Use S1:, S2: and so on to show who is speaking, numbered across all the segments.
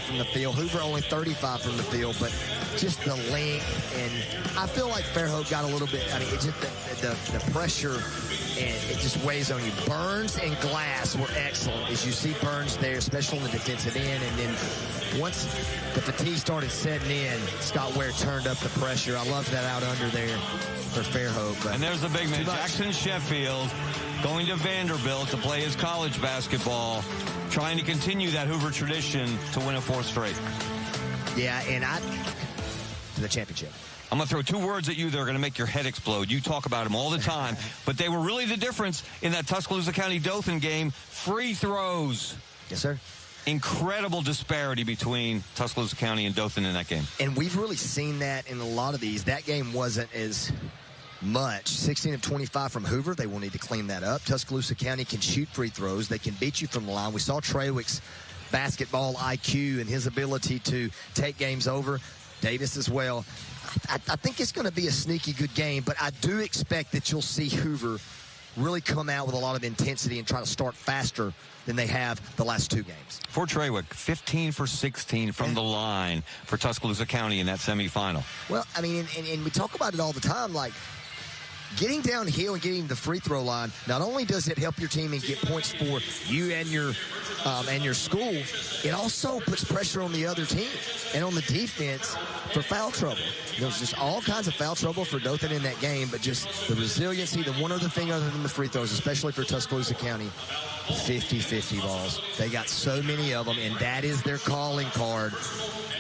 S1: from the field. Hoover only 35 from the field, but just the length. And I feel like Fairhope got a little bit, I mean, it's just the pressure, and it just weighs on you. Burns and Glass were excellent. As you see Burns there, especially on the defensive end. And then once the fatigue started setting in, Scott Ware turned up the pressure. I loved that out under there for Fairhope.
S2: And there's the big man, Jackson Sheffield, going to Vanderbilt to play his college basketball, trying to continue that Hoover tradition to win a fourth straight.
S1: Yeah, and to the championship.
S2: I'm going to throw two words at you that are going to make your head explode. You talk about them all the time, but they were really the difference in that Tuscaloosa County-Dothan game. Free throws.
S1: Yes, sir.
S2: Incredible disparity between Tuscaloosa County and Dothan in that game.
S1: And we've really seen that in a lot of these. That game wasn't as much. 16 of 25 from Hoover. They will need to clean that up. Tuscaloosa County can shoot free throws. They can beat you from the line. We saw Trawick's basketball IQ and his ability to take games over. Davis as well. I think it's going to be a sneaky good game, but I do expect that you'll see Hoover really come out with a lot of intensity and try to start faster than they have the last two games.
S2: For Trawick, 15 for 16 from the line for Tuscaloosa County in that semifinal.
S1: Well, I mean, and we talk about it all the time, like, getting downhill and getting the free throw line, not only does it help your team and get points for you and your school, it also puts pressure on the other team and on the defense for foul trouble. There's just all kinds of foul trouble for Dothan in that game, but just the resiliency, the one other thing other than the free throws, especially for Tuscaloosa County, 50-50 balls. They got so many of them, and that is their calling card.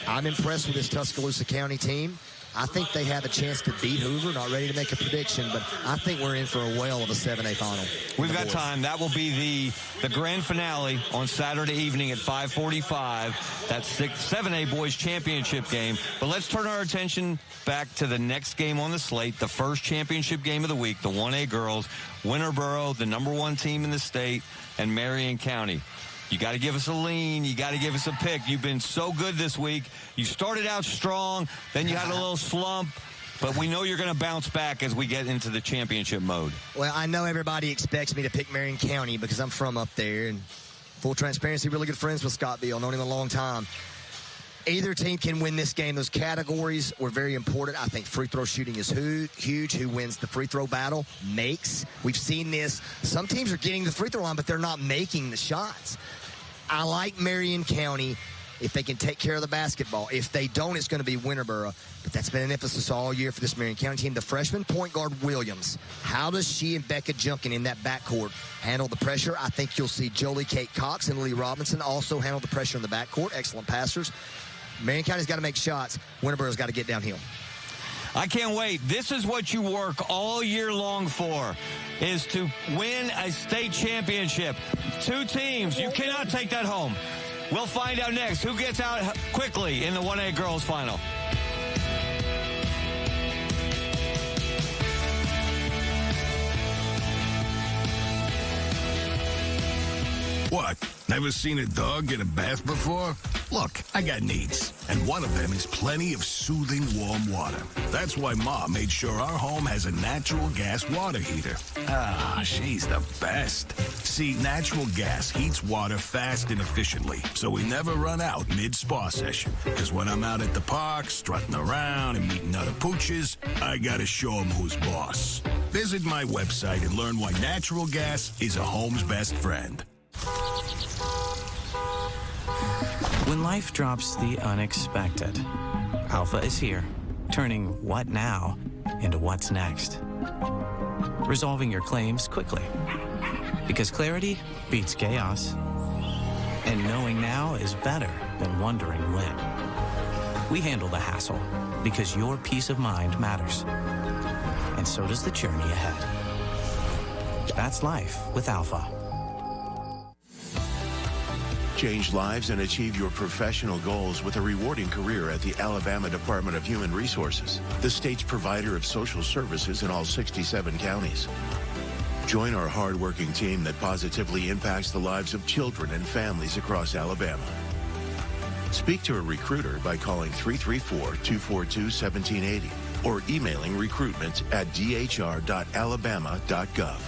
S1: I'm impressed with this Tuscaloosa County team. I think they have a chance to beat Hoover. Not ready to make a prediction, but I think we're in for a whale of a 7A final.
S2: We've got time. That will be the grand finale on Saturday evening at 5:45. That's 7A boys championship game. But let's turn our attention back to the next game on the slate, the first championship game of the week, the 1A girls, Winterboro, the #1 team in the state, and Marion County. You got to give us a lean. You got to give us a pick. You've been so good this week. You started out strong, then you had a little slump, but we know you're going to bounce back as we get into the championship mode.
S1: Well, I know everybody expects me to pick Marion County because I'm from up there, and full transparency, really good friends with Scott Beal, known him a long time. Either team can win this game. Those categories were very important. I think free throw shooting is huge. Who wins the free throw battle makes. We've seen this. Some teams are getting the free throw line, but they're not making the shots. I like Marion County if they can take care of the basketball. If they don't, it's going to be Winterboro. But that's been an emphasis all year for this Marion County team. The freshman point guard, Williams. How does she and Becca Junkin in that backcourt handle the pressure? I think you'll see Jolie Kate Cox and Lee Robinson also handle the pressure in the backcourt. Excellent passers. Marion County's got to make shots. Winterboro's got to get downhill.
S2: I can't wait. This is what you work all year long for, is to win a state championship. Two teams. You cannot take that home. We'll find out next who gets out quickly in the 1A girls final.
S3: What? Never seen a dog get a bath before? Look, I got needs, and one of them is plenty of soothing warm water. That's why Ma made sure our home has a natural gas water heater. Ah, she's the best. See, natural gas heats water fast and efficiently, so we never run out mid-spa session. Because when I'm out at the park, strutting around and meeting other pooches, I gotta show them who's boss. Visit my website and learn why natural gas is a home's best friend.
S4: When life drops the unexpected, Alpha is here, turning what now into what's next. Resolving your claims quickly, because clarity beats chaos. And knowing now is better than wondering when. We handle the hassle, because your peace of mind matters. And so does the journey ahead. That's life with Alpha.
S5: Change lives and achieve your professional goals with a rewarding career at the Alabama Department of Human Resources, the state's provider of social services in all 67 counties. Join our hard-working team that positively impacts the lives of children and families across Alabama. Speak to a recruiter by calling 334-242-1780 or emailing recruitment@dhr.alabama.gov.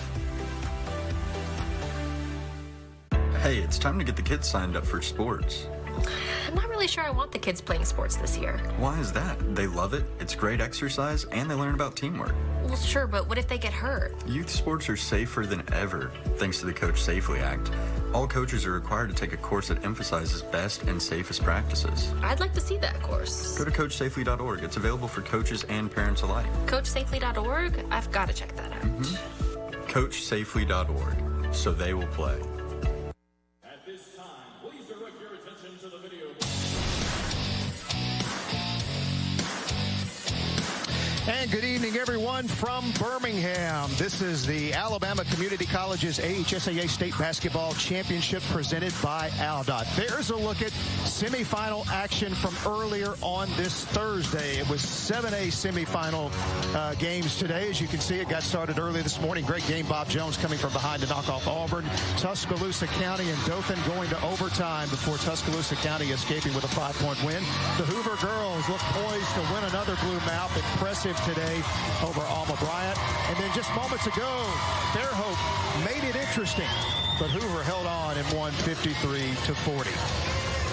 S6: Hey, it's time to get the kids signed up for sports. I'm not really sure I want the kids playing sports this year.
S7: Why is that? They love it, it's great exercise, and they learn about teamwork.
S6: Well, sure, but what if they get hurt?
S7: Youth sports are safer than ever, thanks to the Coach Safely Act. All coaches are required to take a course that emphasizes best and safest practices.
S6: I'd like to see that course.
S7: Go to CoachSafely.org. It's available for coaches and parents alike.
S6: CoachSafely.org? I've got to check that out.
S7: CoachSafely.org, so they will play.
S8: At this time, please direct your attention to the video.
S9: And good evening, everyone, from Birmingham. This is the Alabama Community College's AHSAA State Basketball Championship presented by ALDOT. There's a look at semifinal action from earlier on this Thursday. It was 7A semifinal games today. As you can see, it got started early this morning. Great game. Bob Jones coming from behind to knock off Auburn. Tuscaloosa County and Dothan going to overtime before Tuscaloosa County escaping with a 5-point win. The Hoover girls look poised to win another Blue Mouth. Impressive today over Alma Bryant. And then just moments ago, Fairhope made it interesting, but Hoover held on and won 53-40.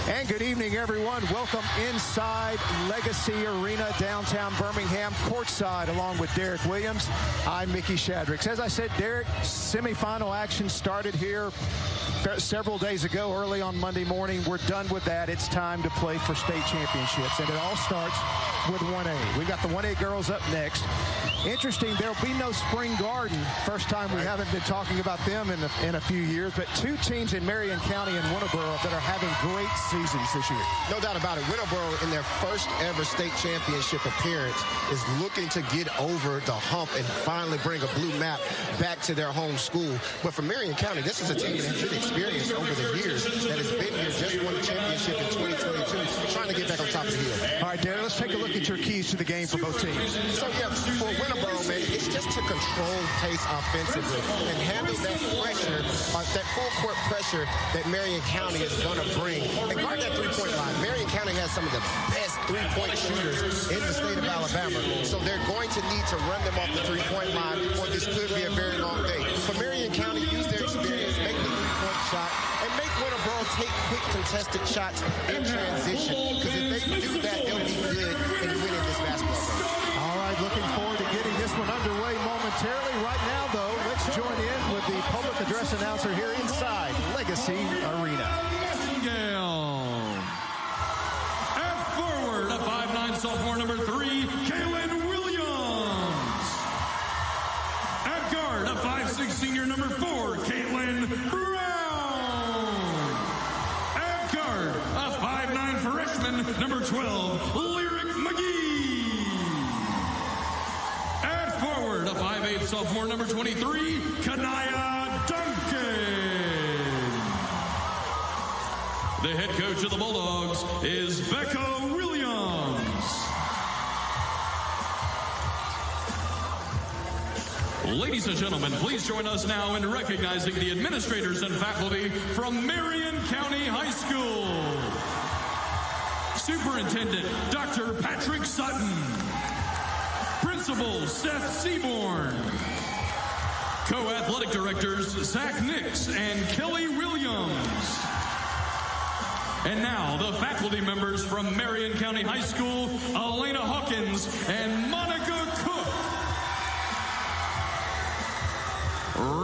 S9: And good evening, everyone. Welcome inside Legacy Arena, downtown Birmingham, courtside, along with Derek Williams. I'm Mickey Shadricks. As I said, Derek, semifinal action started here several days ago, early on Monday morning. We're done with that. It's time to play for state championships, and it all starts with 1A. We've got the 1A girls up next. Interesting, there'll be no Spring Garden. First time we haven't been talking about them in a few years, but two teams in Marion County and Winterboro that are having great seasons this year.
S10: No doubt about it. Winterboro, in their first ever state championship appearance, is looking to get over the hump and finally bring a blue map back to their home school. But for Marion County, this is a team that has been experienced over the years, that has been here, just won the championship in 2022, trying to get back on top of the hill.
S9: All right, Darren, let's take a look at your keys to the game for both teams.
S10: So, yeah, for Winterboro, man, it's just to control pace offensively and handle that pressure, that full court pressure that Marion County is going to bring. And guard that three-point line. Marion County has some of the best three-point shooters in the state of Alabama. So they're going to need to run them off the three-point line, or this could be a very long day. For Marion County, use their experience, make the three-point shot, and make Winterboro take quick contested shots in transition. Because if they do that, they'll be good in winning this basketball game.
S9: All right, looking forward to getting this one underway momentarily. Right now, though, let's join in with the public address announcer here inside Legacy Arena.
S8: At forward, a 5'9" sophomore, number 3, Kaylin Williams. At guard, a 5'6" senior, number 4, Caitlin Brown. At guard, a 5'9" freshman, number 12, Lyric McGee. At forward, a 5'8" sophomore, number 23, Kanaya Duncan. The head coach of the Bulldogs is Becca Williams. Ladies and gentlemen, please join us now in recognizing the administrators and faculty from Marion County High School. Superintendent Dr. Patrick Sutton. Principal Seth Seaborn. Co-athletic directors Zach Nix and Kelly Williams. And now, the faculty members from Marion County High School, Elena Hawkins and Monica Cook.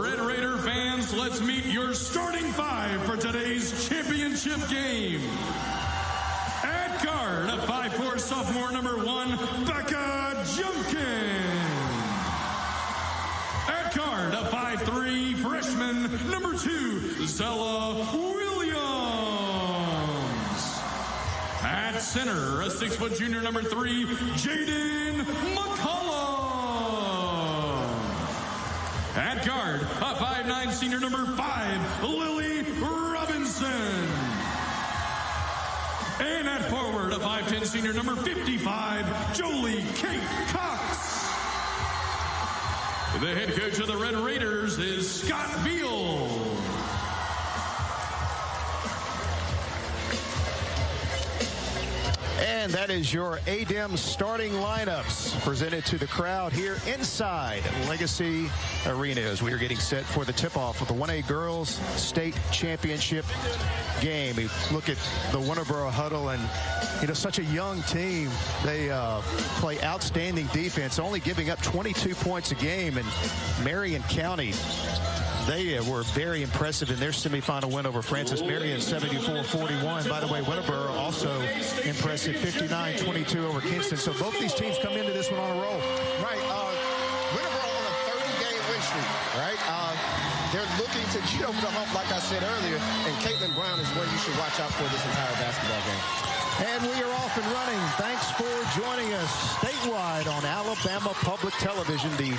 S8: Red Raider fans, let's meet your starting 5 for today's championship game. At guard, a 5'4" sophomore, number 1, Becca Junkin. At guard, a 5'3" freshman, number 2, Zella Williams. At center, a 6' junior, number 3, Jaden McCollum. At guard, a 5'9" senior, number 5, Lily Robinson. And at forward, a 5'10" senior, number 55, Jolie Kate Cox. The head coach of the Red Raiders is Scott Beal.
S9: And that is your ADEM starting lineups presented to the crowd here inside Legacy Arena as we are getting set for the tip-off of the 1A Girls State Championship game. We look at the Winterboro huddle, and such a young team. They play outstanding defense, only giving up 22 points a game. And Marion County, they were very impressive in their semifinal win over Francis Marion, 74-41. By the way, Winterboro also impressive, 59-22 over Kinston. So both these teams come into this one on a roll.
S10: Right. Winterboro on a 30-game win streak, right? They're looking to get over the hump, like I said earlier, and Caitlin Brown is one you should watch out for this entire basketball game.
S9: And we are off and running. Thanks for joining us statewide on Alabama Public Television. The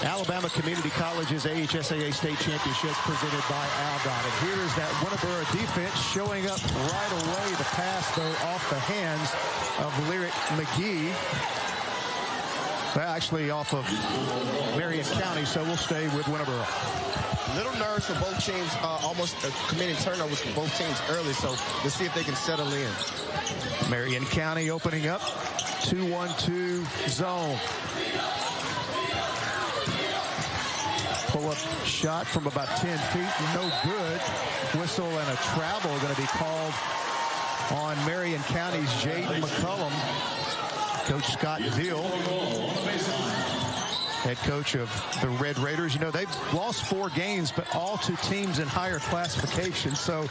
S9: Alabama Community Colleges AHSAA State Championships presented by ALDOT. And here is that Winterboro defense showing up right away. The pass, though, off the hands of Lyric McGee. Actually off of Marion County, so we'll stay with Winterboro.
S10: Little nerves for both teams, almost committing turnovers for both teams early, so let's see if they can settle in.
S9: Marion County opening up, 2-1-2 zone. Pull-up shot from about 10 feet, no good. Whistle and a travel going to be called on Marion County's Jaden McCullum. Coach Scott Veal, head coach of the Red Raiders. They've lost 4 games, but all to teams in higher classification. So,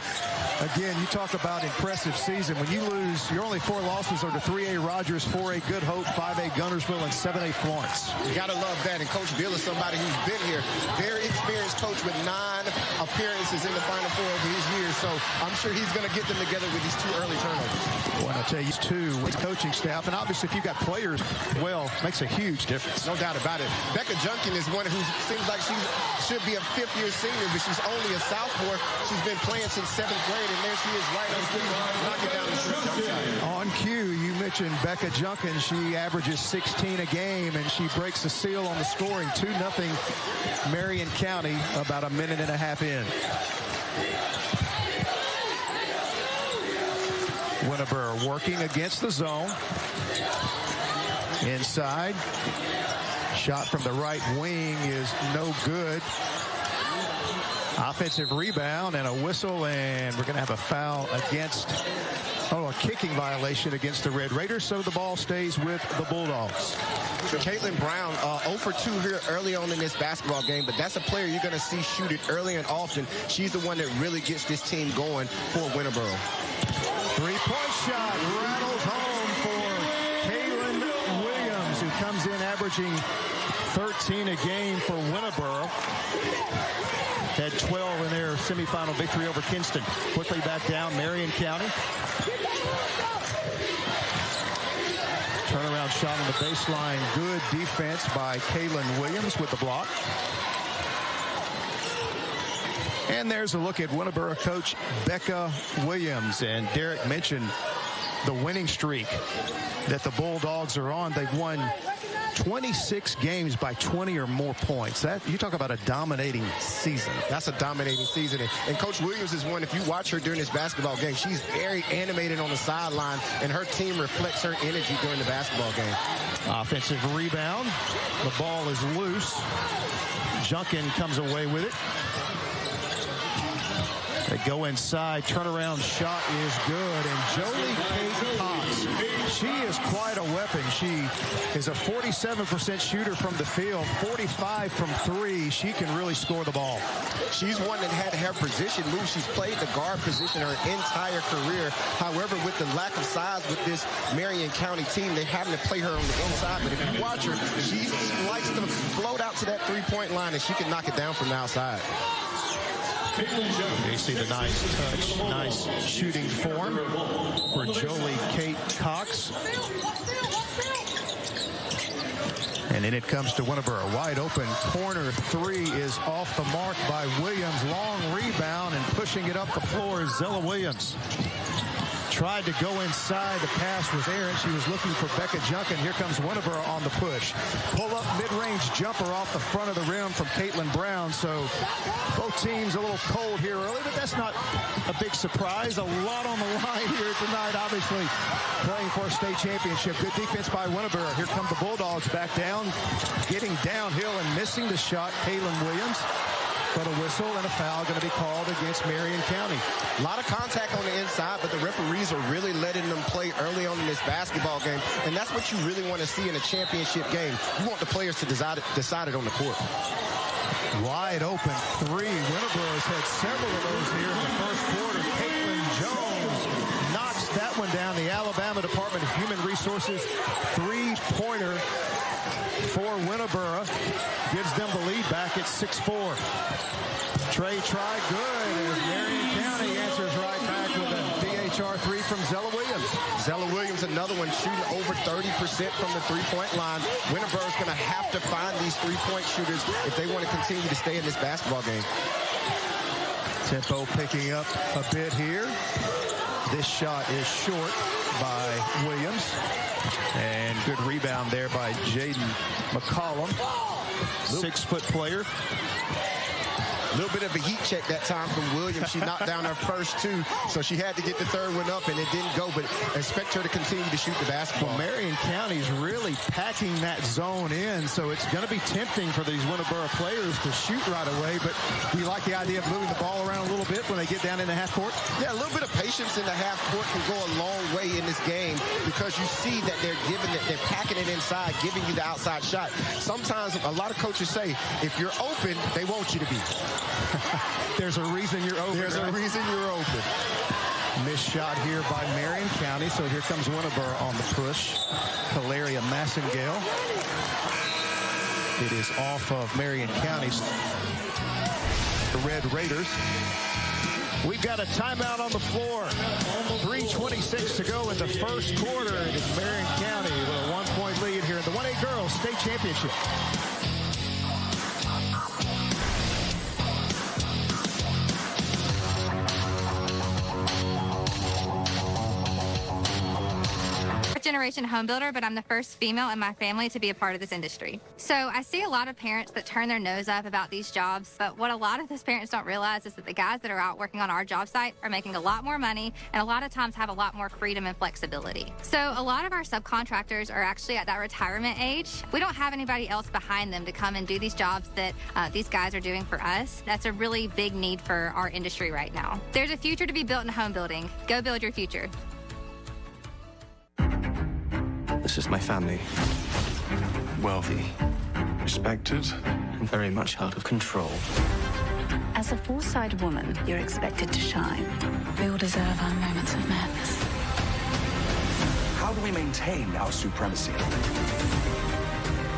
S9: again, you talk about impressive season. When you lose, your only 4 losses are to 3A Rogers, 4A Good Hope, 5A Guntersville, and 7A Florence.
S10: You got to love that. And Coach Veal is somebody who's been here. Very experienced coach with 9 appearances in the Final Four over his years. So I'm sure he's going to get them together with these 2 early turnovers.
S9: Well, I'll tell you, too, with coaching staff. And obviously, if you've got players, well, makes a huge difference.
S10: No doubt about it. Becca Junkin is one who seems like she should be a 5th-year senior, but she's only a sophomore. She's been playing since 7th grade, and there she is right on cue, knocking down the jump shot.
S9: On cue, you mentioned Becca Junkin. She averages 16 a game, and she breaks the seal on the scoring. 2-0 Marion County about a minute and a half in. Winterboro working against the zone. Inside. Shot from the right wing is no good. Offensive rebound and a whistle, and we're going to have a foul against, a kicking violation against the Red Raiders, so the ball stays with the Bulldogs.
S10: So Caitlin Brown, 0 for 2 here early on in this basketball game, but that's a player you're going to see shoot it early and often. She's the one that really gets this team going for Winterboro.
S9: 3-point shot rattles home for Kaylin Williams, who comes in averaging 13 a game for Winterboro. Had 12 in their semifinal victory over Kinston. Quickly back down, Marion County. Turnaround shot on the baseline. Good defense by Kaylin Williams with the block. And there's a look at Winterboro coach Becca Williams. And Derek mentioned the winning streak that the Bulldogs are on. They've won 26 games by 20 or more points. That, you talk about a dominating season.
S10: That's a dominating season. And Coach Williams is one, if you watch her during this basketball game, she's very animated on the sideline, and her team reflects her energy during the basketball game.
S9: Offensive rebound. The ball is loose. Junkin comes away with it. They go inside. Turnaround shot is good. And Jolie Kate Cox, she is quite a weapon. She is a 47% shooter from the field, 45 from 3. She can really score the ball.
S10: She's one that had her position move. She's played the guard position her entire career. However, with the lack of size with this Marion County team, they're having to play her on the inside. But if you watch her, she likes to float out to that 3-point line, and she can knock it down from the outside.
S9: You see the nice touch, nice shooting form for Jolie Kate Cox. And then it comes to Winterboro. Wide open corner 3 is off the mark by Williams. Long rebound and pushing it up the floor is Zella Williams. tried to go inside. The pass was errant. She was looking for Becca Junkin. Here comes Winterboro on the push. Pull-up mid-range jumper off the front of the rim from Caitlin Brown. So both teams a little cold here early, but that's not a big surprise. A lot on the line here tonight, obviously, playing for a state championship. Good defense by Winterboro. Here come the Bulldogs back down, getting downhill and missing the shot. Kaylin Williams. But a whistle and a foul going to be called against Marion County.
S10: A lot of contact on the inside, but the referees are really letting them play early on in this basketball game. And that's what you really want to see in a championship game. You want the players to decide it on the court.
S9: Wide open three. Winterboro's had several of those here in the first quarter. Caitlin Jones knocks that one down. The Alabama Department of Human Resources three-pointer for Winterboro gives them the lead back at 6-4. Trey tried good as Marion County answers right back with a DHR three from Zella Williams.
S10: Zella Williams, another one, shooting over 30% from the three-point line. Winterboro's going to have to find these three-point shooters if they want to continue to stay in this basketball game.
S9: Tempo picking up a bit here. This shot is short by Williams. And good rebound there by Jaden McCollum. 6-foot player.
S10: A little bit of a heat check that time from Williams. She knocked down her first two, so she had to get the third one up, and it didn't go, but expect her to continue to shoot the basketball.
S9: Well, Marion County's really packing that zone in, so it's going to be tempting for these Winterboro players to shoot right away, but do you like the idea of moving the ball around a little bit when they get down in the half court?
S10: Yeah, a little bit of patience in the half court can go a long way in this game because you see that they're packing it inside, giving you the outside shot. Sometimes a lot of coaches say, if you're open, they want you to be.
S9: There's a reason you're open.
S10: There's a reason you're open.
S9: Missed shot here by Marion County, so here comes Winterboro on the push. Hilaria Massengale. It is off of Marion County's the Red Raiders. We've got a timeout on the floor. 3:26 to go in the first quarter. It is Marion County with a 1-point lead here in the 1A Girls State Championship.
S11: Generation home builder, but I'm the first female in my family to be a part of this industry. So I see a lot of parents that turn their nose up about these jobs, but what a lot of those parents don't realize is that the guys that are out working on our job site are making a lot more money and a lot of times have a lot more freedom and flexibility. So a lot of our subcontractors are actually at that retirement age. We don't have anybody else behind them to come and do these jobs that these guys are doing for us. That's a really big need for our industry right now. There's a future to be built in home building. Go build your future.
S4: This is my family. Wealthy, respected, and very much out of control.
S12: As a full-side woman, you're expected to shine. We all deserve our moments of madness.
S13: How do we maintain our supremacy?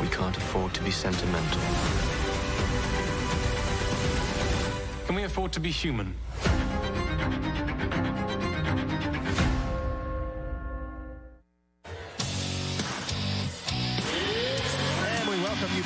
S4: We can't afford to be sentimental.
S13: Can we afford to be human?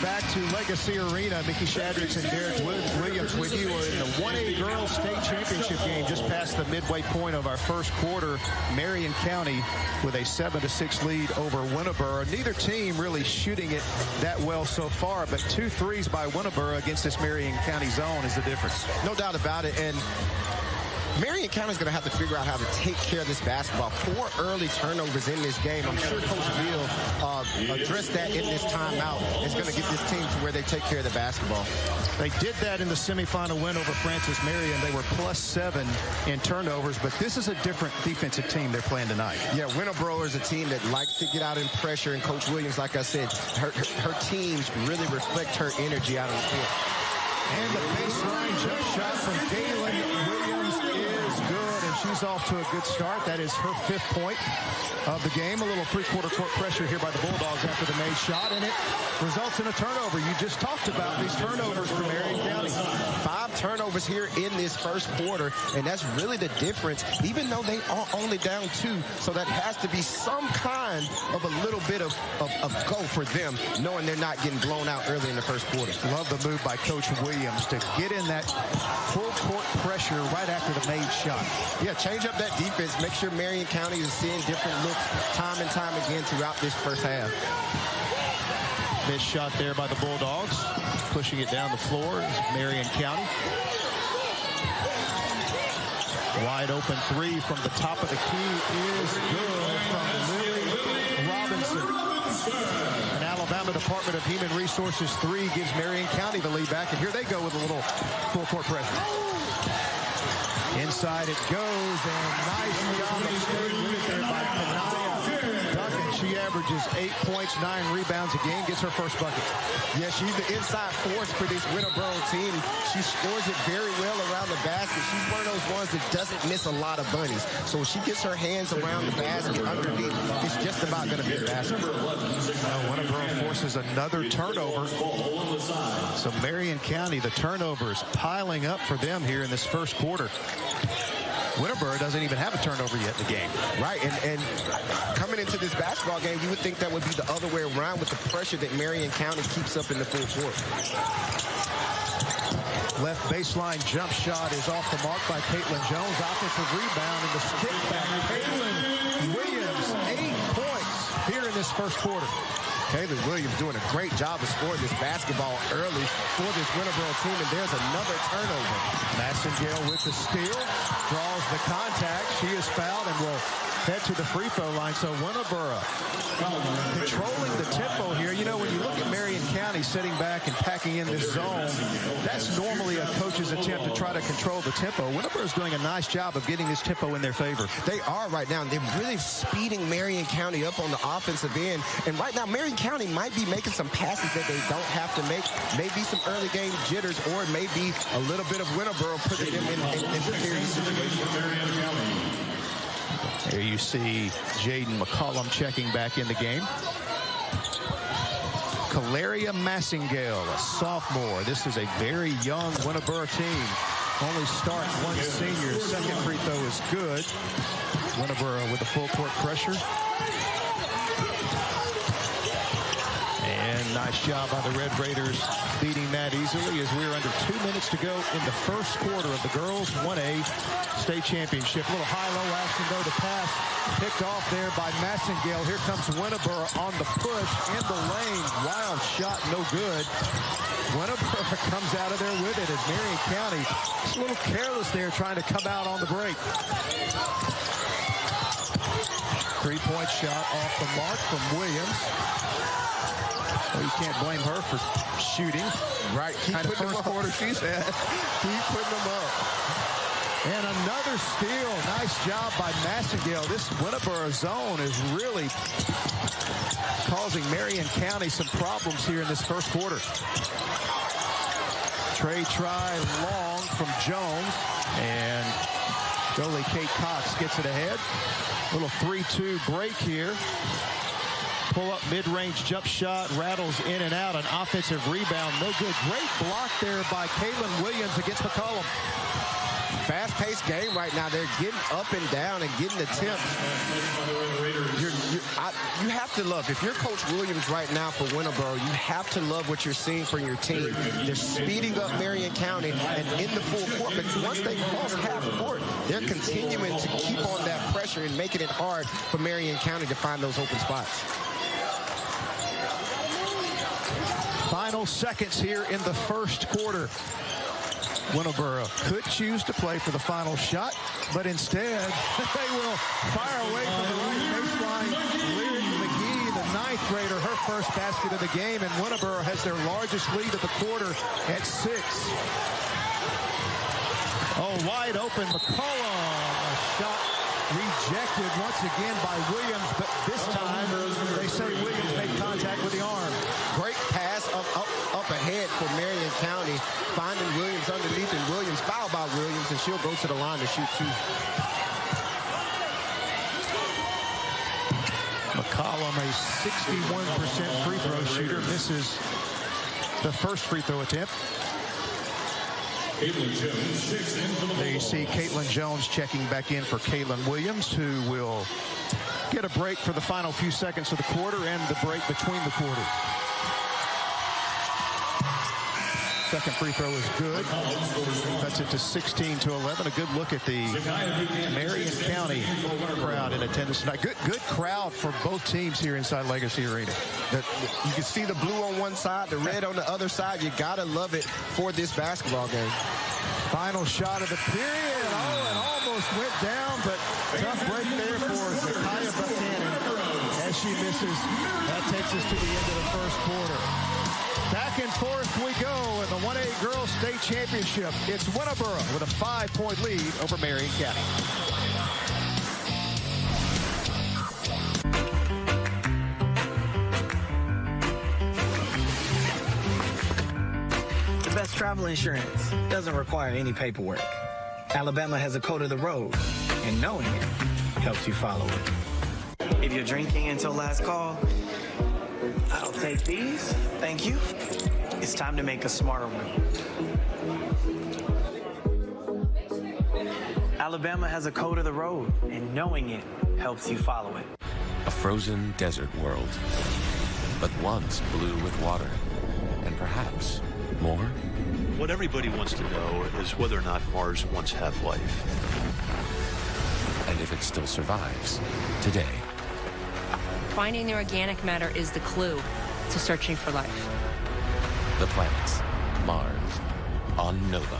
S9: Back to Legacy Arena. Mickey Shadricks and Derek Williams with you. We're in the 1A Girls State Championship game just past the midway point of our first quarter. Marion County with a 7-6 lead over Winterboro. Neither team really shooting it that well so far, but 2 threes by Winterboro against this Marion County zone is the difference.
S10: No doubt about it. And Marion County is going to have to figure out how to take care of this basketball. 4 early turnovers in this game. I'm sure Coach Beal addressed that in this timeout. It's going to get this team to where they take care of the basketball.
S9: They did that in the semifinal win over Francis Marion. They were +7 in turnovers, but this is a different defensive team they're playing tonight.
S10: Yeah, Winterboro is a team that likes to get out in pressure, and Coach Williams, like I said, her teams really reflect her energy out on the field.
S9: And the baseline jump shot from Galen Williams is good, and she's off to a good start. That is her 5th point of the game. A little three-quarter court pressure here by the Bulldogs after the made shot, and it results in a turnover. You just talked about these turnovers for Marion County.
S10: 5 turnovers here in this first quarter, and that's really the difference, even though they are only down 2. So that has to be some kind of a little bit of go for them, knowing they're not getting blown out early in the first quarter.
S9: Love the move by Coach Williams to get in that full court pressure right after the made shot.
S10: Yeah, change up that defense. Make sure Marion County is seeing different looks time and time again throughout this first half.
S9: Missed shot there by the Bulldogs. Pushing it down the floor is Marion County. Wide open 3 from the top of the key is good from Lily Robinson. An Alabama Department of Human Resources 3 gives Marion County the lead back, and here they go with a little full court pressure. Inside it goes, and nice job of staying with it there by Kanaya Duncan. She averages 8 points, 9 rebounds a game, gets her first bucket.
S10: Yeah, she's the inside force for this Winterboro team. She scores it very well around the basket. She's one of those ones that doesn't miss a lot of bunnies. So when she gets her hands around the basket underneath, it's just about going to be a basket.
S9: Winterboro forces another turnover. So Marion County, the turnovers piling up for them here in this first quarter. Winterboro doesn't even have a turnover yet in the game.
S10: Right, and coming into this basketball game, you would think that would be the other way around with the pressure that Marion County keeps up in the full court.
S9: Left baseline jump shot is off the mark by Caitlin Jones. Offensive rebound and the skip back. Caitlin Williams, 8 points here in this first quarter.
S10: Caitlin Williams doing a great job of scoring this basketball early for this Winterboro team, and there's another turnover.
S9: Massengale with the steal, draws the contact. She is fouled and will head to the free throw line. So Winterboro controlling the tempo here. You know, when you look at Marion County sitting back and packing in this zone, that's normally a coach's attempt to try to control the tempo. Winterboro's doing a nice job of getting this tempo in their favor.
S10: They are right now. They're really speeding Marion County up on the offensive end. And right now, Marion County might be making some passes that they don't have to make. Maybe some early game jitters, or it may be a little bit of Winterboro putting them in precarious situations.
S9: There you see Jaden McCollum checking back in the game. Caleria Massengale, a sophomore. This is a very young Winterboro team. Only start one senior. Second free throw is good. Winterboro with the full court pressure. And nice job by the Red Raiders beating that easily as we're under 2 minutes to go in the first quarter of the girls 1A state championship. A little high-low action though. The pass picked off there by Massengale. Here comes Winterboro on the push in the lane. Wild shot, no good. Winterboro comes out of there with it as Marion County is a little careless there trying to come out on the break. 3-point shot off the mark from Williams. Well, you can't blame her for shooting.
S10: Right. Keep putting them up. She said. Keep putting them up.
S9: And another steal. Nice job by Massengale. This Winterboro zone is really causing Marion County some problems here in this first quarter. Trey try long from Jones. And goalie Kate Cox gets it ahead. Little 3-2 break here. Pull up mid-range jump shot, rattles in and out. An offensive rebound, no good. Great block there by Caitlin Williams against McCollum.
S10: Fast-paced game right now. They're getting up and down and getting attempts. You have to love, if you're Coach Williams right now for Winterboro, you have to love what you're seeing from your team. They're speeding up Marion County and in the full court, but once they cross half court, they're continuing to keep on that pressure and making it hard for Marion County to find those open spots.
S9: Final seconds here in the first quarter. Winterboro could choose to play for the final shot, but instead they will fire away from the right baseline. Lyric McGee, the 9th grader, her first basket of the game, and Winterboro has their largest lead of the quarter at 6. Oh, wide open, McCollum. A shot rejected once again by Williams, but this time they say Williams made contact with the arm.
S10: Great pass up ahead for Marion County, finding Williams underneath, and Williams fouled by Williams, and she'll go to the line to shoot 2.
S9: McCollum, a 61% free throw shooter, misses the first free throw attempt. There you see Caitlin Jones checking back in for Kaylin Williams, who will get a break for the final few seconds of the quarter and the break between the quarters. Second free throw is good. Cuts it to 16-11. A good look at the Marion County crowd in attendance tonight. Good crowd for both teams here inside Legacy Arena.
S10: You can see the blue on one side, the red on the other side. You got to love it for this basketball game.
S9: Final shot of the period. Oh, it almost went down, but tough break there for Zakaya Buchanan as she misses. That takes us to the end of the first quarter. Back and forth we go in the 1A Girls State Championship. It's Winterboro with a 5-point lead over Marion County.
S14: The best travel insurance doesn't require any paperwork. Alabama has a code of the road, and knowing it helps you follow it. If you're drinking until last call, I'll take these. Thank you. It's time to make a smarter one. Alabama has a code of the road, and knowing it helps you follow it.
S15: A frozen desert world, but once blue with water, and perhaps more.
S16: What everybody wants to know is whether or not Mars once had life.
S15: And if it still survives today.
S17: Finding the organic matter is the clue to searching for life.
S15: The planets, Mars, on Nova.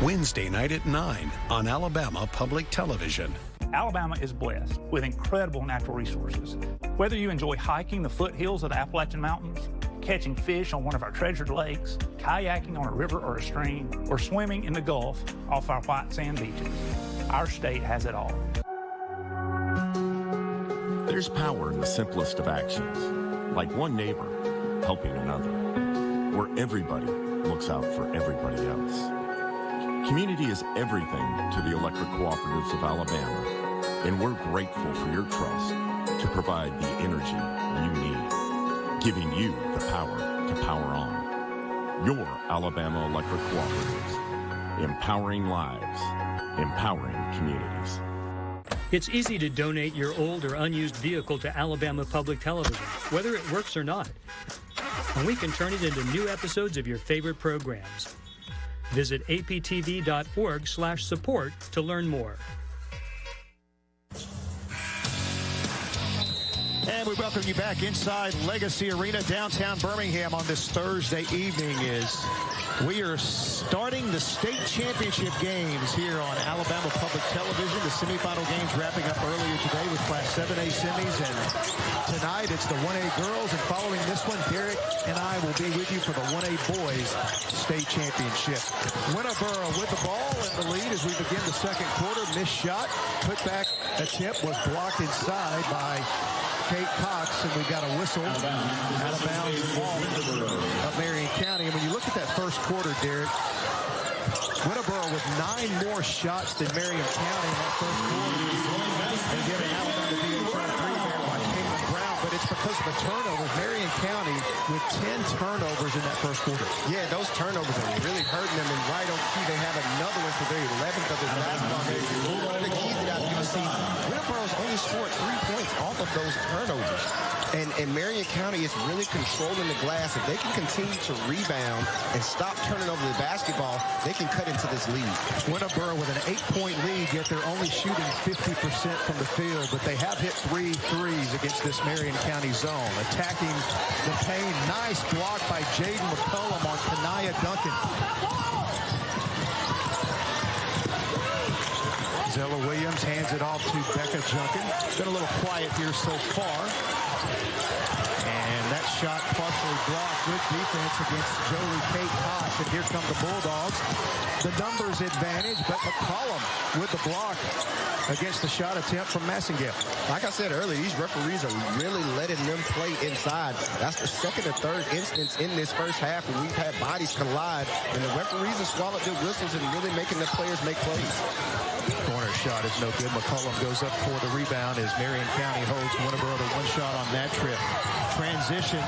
S3: Wednesday night at 9 on Alabama Public Television.
S18: Alabama is blessed with incredible natural resources. Whether you enjoy hiking the foothills of the Appalachian Mountains, catching fish on one of our treasured lakes, kayaking on a river or a stream, or swimming in the Gulf off our white sand beaches, our state has it all.
S19: There's power in the simplest of actions, like one neighbor helping another, where everybody looks out for everybody else. Community is everything to the electric cooperatives of Alabama, and we're grateful for your trust to provide the energy you need, giving you the power to power on. Your Alabama Electric Cooperatives, empowering lives, empowering communities.
S20: It's easy to donate your old or unused vehicle to Alabama Public Television, whether it works or not. And we can turn it into new episodes of your favorite programs. Visit aptv.org/support to learn more.
S9: And we welcome you back inside Legacy Arena, downtown Birmingham on this Thursday evening as we are starting the state championship games here on Alabama Public Television. The semifinal games wrapping up earlier today with Class 7A semis, and tonight it's the 1A girls, and following this one, Derek and I will be with you for the 1A boys state championship. Winterboro with the ball and the lead as we begin the second quarter. Missed shot, put back attempt was blocked inside by Kate Cox, and we got a whistle out of bounds ball of Marion County. And when you look at that first quarter, Derek, Winterboro with 9 more shots than Marion County in that first quarter. And giving Alabama the DH3 there by Caitlin Brown, but it's because of the turnovers. Marion County with 10 turnovers in that first quarter.
S10: Yeah, those turnovers are really hurting them, and right on key, they have another one for their 11th of this basketball game. One of the keys that you can see, Winterboro's only scored 3 points off of those turnovers. And Marion County is really controlling the glass. If they can continue to rebound and stop turning over the basketball, they can cut into this lead.
S9: Winterboro with an 8-point lead, yet they're only shooting 50% from the field, but they have hit 3 threes against this Marion County zone. Attacking the paint. Nice block by Jaden McCullum on Kanaya Duncan. Zella Williams hands it off to Becca Junkin. Been a little quiet here so far. And that shot partially blocked. Good defense against Jolie Kate Cox. And here come the Bulldogs. The numbers advantage, but McCollum with the block against the shot attempt from Massengale.
S10: Like I said earlier, these referees are really letting them play inside. That's the second or third instance in this first half where we've had bodies collide, and the referees have swallowed their whistles and really making the players make plays.
S9: Corner shot is no good. McCollum goes up for the rebound as Marion County holds Winterboro to one shot on that trip. Transition,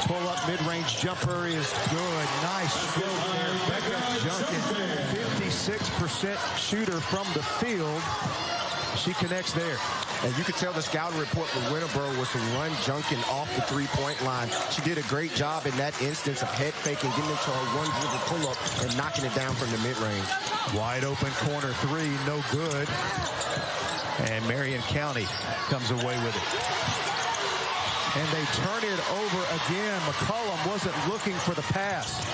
S9: pull up mid-range jumper is good. Nice stroke there. Becca Junkin, 56% shooter from the field. She connects there.
S10: And you could tell the scouting report for Winterboro was to run Junkin off the three-point line. She did a great job in that instance of head faking, getting into her one dribble pull-up and knocking it down from the mid-range.
S9: Wide open corner three, no good. And Marion County comes away with it. And they turn it over again. McCollum wasn't looking for the pass.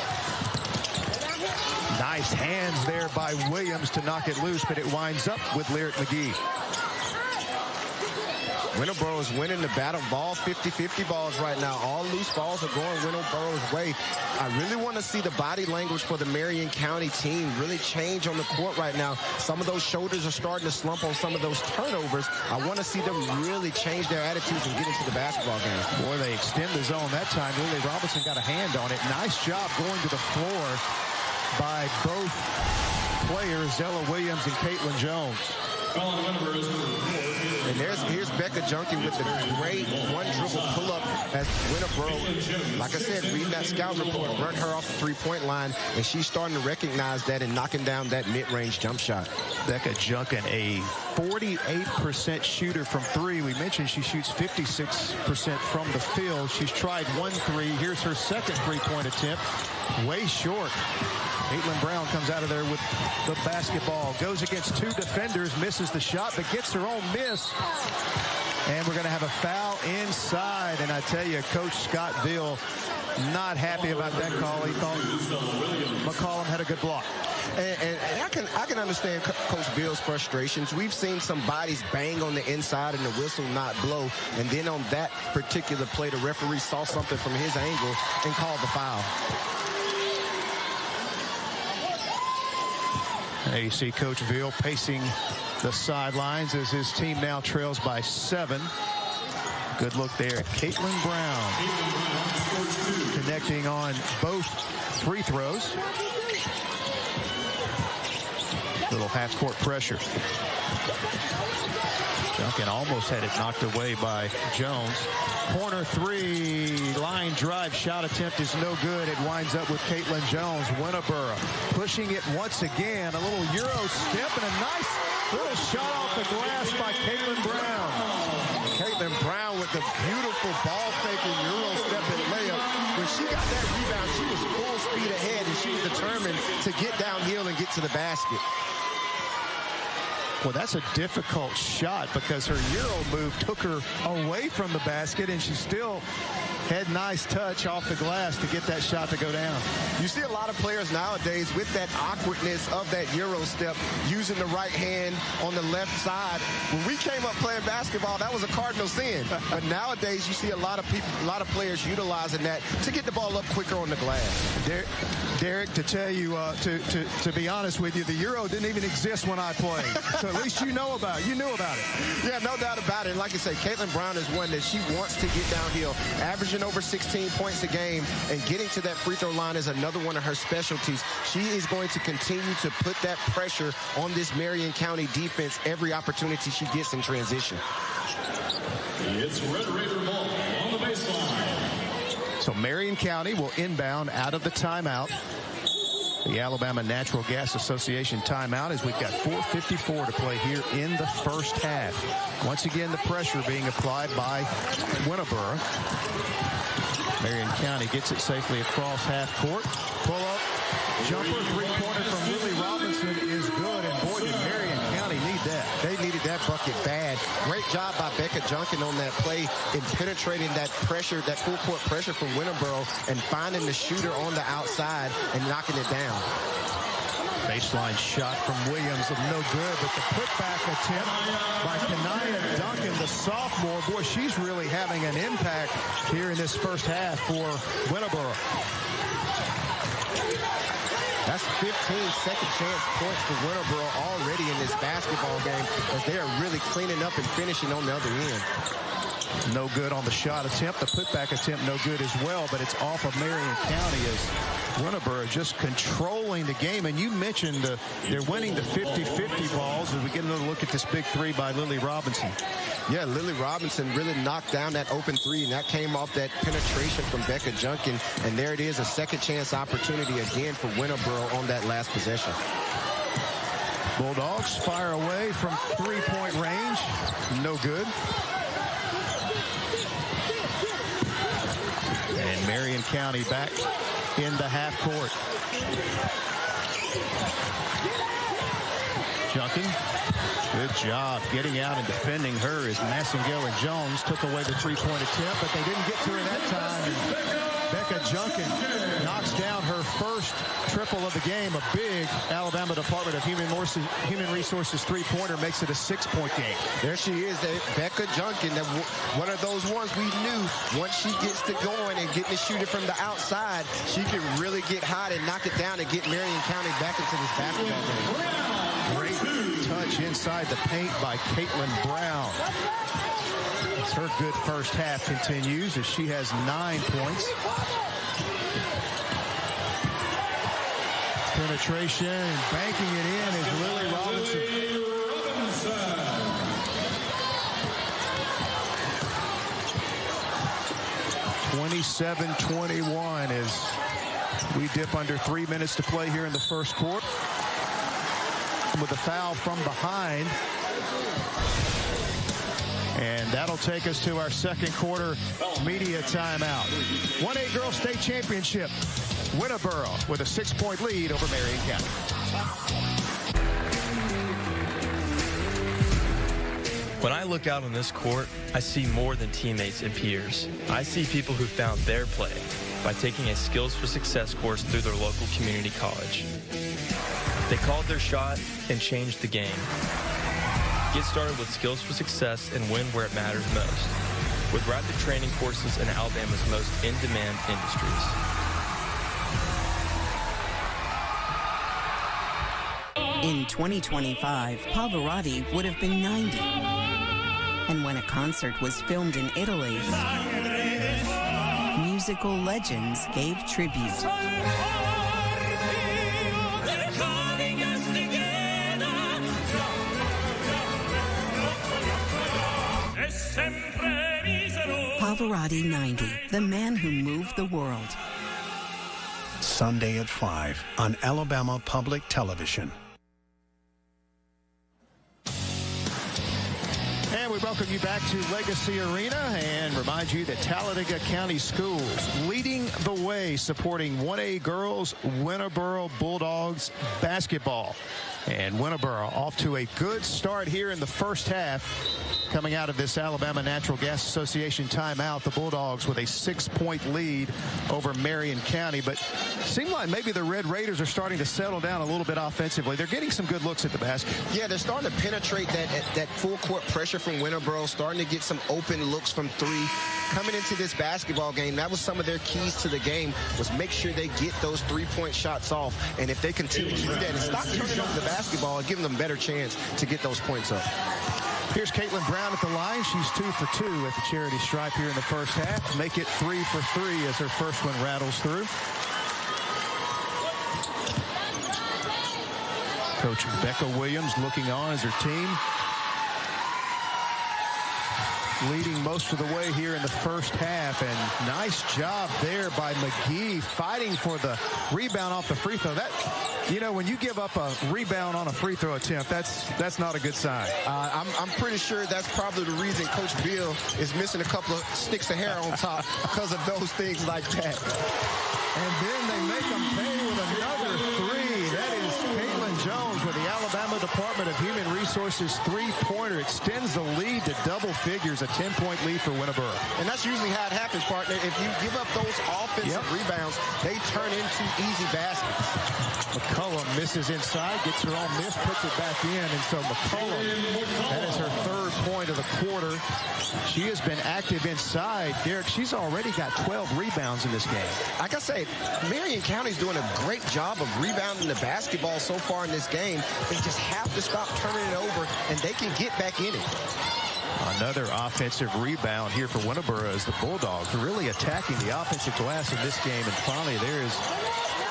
S9: Nice hands there by Williams to knock it loose, but it winds up with Lyric McGee.
S10: Winterboro is winning the battle ball, 50-50 balls right now. All loose balls are going Winterboro's way. I really want to see the body language for the Marion County team really change on the court right now. Some of those shoulders are starting to slump on some of those turnovers. I want to see them really change their attitudes and get into the basketball game.
S9: Boy, they extend the zone that time. Lily Robinson got a hand on it. Nice job going to the floor by both players, Zella Williams and Caitlin Jones.
S10: And here's Becca Junkin with the great one dribble pull-up as Winterboro, like I said, reading that scout report, run her off the three-point line, and she's starting to recognize that and knocking down that mid-range jump shot.
S9: Becca Junkin, a 48% shooter from three. We mentioned she shoots 56% from the field. She's tried 1-3. Here's her second three-point attempt. Way short. Caitlin Brown comes out of there with the basketball. Goes against two defenders, misses the shot, but gets her own miss. And we're going to have a foul inside. And I tell you, Coach Scott Veal not happy about that call. He thought McCollum had a good block.
S10: And I can understand Coach Veal's frustrations. We've seen some bodies bang on the inside and the whistle not blow. And then on that particular play, the referee saw something from his angle and called the foul.
S9: You see Coach Veal pacing the sidelines as his team now trails by 7. Good look there at Caitlin Brown. Connecting on both free throws. Little half-court pressure. Junkin almost had it knocked away by Jones. Corner three, line drive shot attempt is no good. It winds up with Caitlin Jones. Winterboro pushing it once again. A little Euro step and a nice little shot off the glass by Caitlin Brown.
S10: Caitlin Brown with the beautiful ball faking Euro step and layup. When she got that rebound, she was full speed ahead and she was determined to get downhill and get to the basket.
S9: Well, that's a difficult shot because her Euro move took her away from the basket, and she still had nice touch off the glass to get that shot to go down.
S10: You see a lot of players nowadays with that awkwardness of that Euro step, using the right hand on the left side. When we came up playing basketball, that was a cardinal sin. But nowadays, you see a lot of people, a lot of players utilizing that to get the ball up quicker on the glass.
S9: Derek, to tell you, to be honest with you, the Euro didn't even exist when I played. So at least you knew about it.
S10: Yeah, no doubt about it. And like I say, Caitlin Brown is one that she wants to get downhill, averaging over 16 points a game, and getting to that free throw line is another one of her specialties. She is going to continue to put that pressure on this Marion County defense every opportunity she gets in transition.
S8: It's Red Raider ball on the baseline.
S9: So Marion County will inbound out of the timeout. The Alabama Natural Gas Association timeout, as we've got 4:54 to play here in the first half. Once again, the pressure being applied by Winterboro. Marion County gets it safely across half court. Pull up, jumper, three-pointer from Lily Robinson is good, and boy, did Marion County need that.
S10: They needed that bucket bad. Great job by Becca Junkin on that play in penetrating that pressure, that full court pressure from Winterboro, and finding the shooter on the outside and knocking it down.
S9: Baseline shot from Williams of no good, but the putback attempt by Kanaya Duncan, the sophomore. Boy, she's really having an impact here in this first half for Winterboro.
S10: That's 15 second chance points for Winterboro already in this basketball game, as they are really cleaning up and finishing on the other end.
S9: No good on the shot attempt. The putback attempt no good as well, but it's off of Marion County as Winterboro just controlling the game. And you mentioned they're winning the 50-50 balls as we get another look at this big three by Lily Robinson.
S10: Yeah, Lily Robinson really knocked down that open three, and that came off that penetration from Becca Junkin. And there it is, a second chance opportunity again for Winterboro on that last possession.
S9: Bulldogs fire away from three-point range. No good. And Marion County back in the half court. Junkin, good job getting out and defending her as Massengill and Jones took away the three-point attempt, but they didn't get to her that time. And Becca Junkin knocks down her first triple of the game. A big Alabama Department of Human Resources three-pointer makes it a 6-point game.
S10: There she is, Becca Junkin, one of those ones we knew once she gets to going and getting to shoot it from the outside, she can really get hot and knock it down and get Marion County back into this basketball game.
S9: Great touch inside the paint by Caitlin Brown. As her good first half continues as she has 9 points. Penetration and banking it in is Lily Robinson. 27-21 as we dip under 3 minutes to play here in the first quarter. With a foul from behind. And that'll take us to our second quarter media timeout. 1A Girls State Championship. Winterboro with a 6-point lead over Marion County.
S21: When I look out on this court, I see more than teammates and peers. I see people who found their play by taking a Skills for Success course through their local community college. They called their shot and changed the game. Get started with Skills for Success and win where it matters most, with rapid training courses in Alabama's most in-demand industries.
S22: In 2025, Pavarotti would have been 90. And when a concert was filmed in Italy, musical legends gave tribute. Pavarotti 90, the man who moved the world.
S23: Sunday at 5 on Alabama Public Television.
S9: And we welcome you back to Legacy Arena and remind you that Talladega County Schools leading the way supporting 1A Girls Winterboro Bulldogs basketball. And Winterboro off to a good start here in the first half. Coming out of this Alabama Natural Gas Association timeout, the Bulldogs with a 6-point lead over Marion County. But it seemed like maybe the Red Raiders are starting to settle down a little bit offensively. They're getting some good looks at the basket.
S10: Yeah, they're starting to penetrate that full court pressure from Winterboro, starting to get some open looks from three. Coming into this basketball game, that was some of their keys to the game, was make sure they get those three-point shots off. And if they continue to do that and stop turning over the basketball and giving them a better chance to get those points up.
S9: Here's Caitlin Brown at the line. She's 2 for 2 at the charity stripe here in the first half. Make it 3 for 3 as her first one rattles through. Coach Becca Williams looking on as her team leading most of the way here in the first half. And nice job there by McGee fighting for the rebound off the free throw. That, you know, when you give up a rebound on a free throw attempt, that's not a good sign.
S10: I'm pretty sure that's probably the reason Coach Bill is missing a couple of sticks of hair on top because of those things like that.
S9: And then they make them pay with another three. That is Caitlin Jones with the Alabama Department of Human Resources three-pointer. Extends the lead to double figures, a 10-point lead for Winterboro.
S10: And that's usually how it happens, partner. If you give up those offensive rebounds, they turn into easy baskets.
S9: McCullum misses inside, gets her own miss, puts it back in. And so McCullum, that is her third point of the quarter. She has been active inside. Derek, she's already got 12 rebounds in this game.
S10: Like I say, Marion County's doing a great job of rebounding the basketball so far in this game. They just have to stop turning it over, and they can get back in it.
S9: Another offensive rebound here for Winterboro as the Bulldogs really attacking the offensive glass in this game. And finally, there is,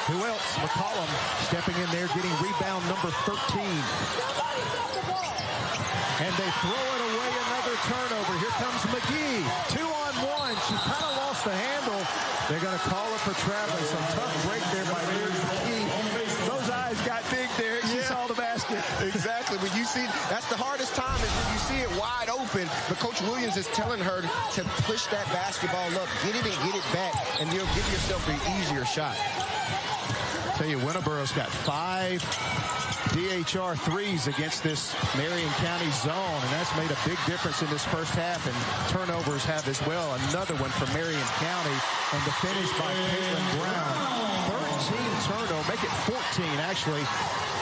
S9: who else? McCollum stepping in there, getting rebound number 13. And they throw it away, another turnover. Here comes McGee, 2-on-1. She kind of lost the handle. They're going to call it for traveling. Some tough break there by McGee. Those eyes got big there. She saw the basket.
S10: Exactly. When you see, that's the hardest time is when you see it wide open. But Coach Williams is telling her to push that basketball up, get it and get it back, and you'll give yourself an easier shot.
S9: Tell you, Winterboro's got 5 DHR threes against this Marion County zone, and that's made a big difference in this first half, and turnovers have as well. Another one for Marion County, and the finish by Caitlin Brown. 13 turnover, make it 14 actually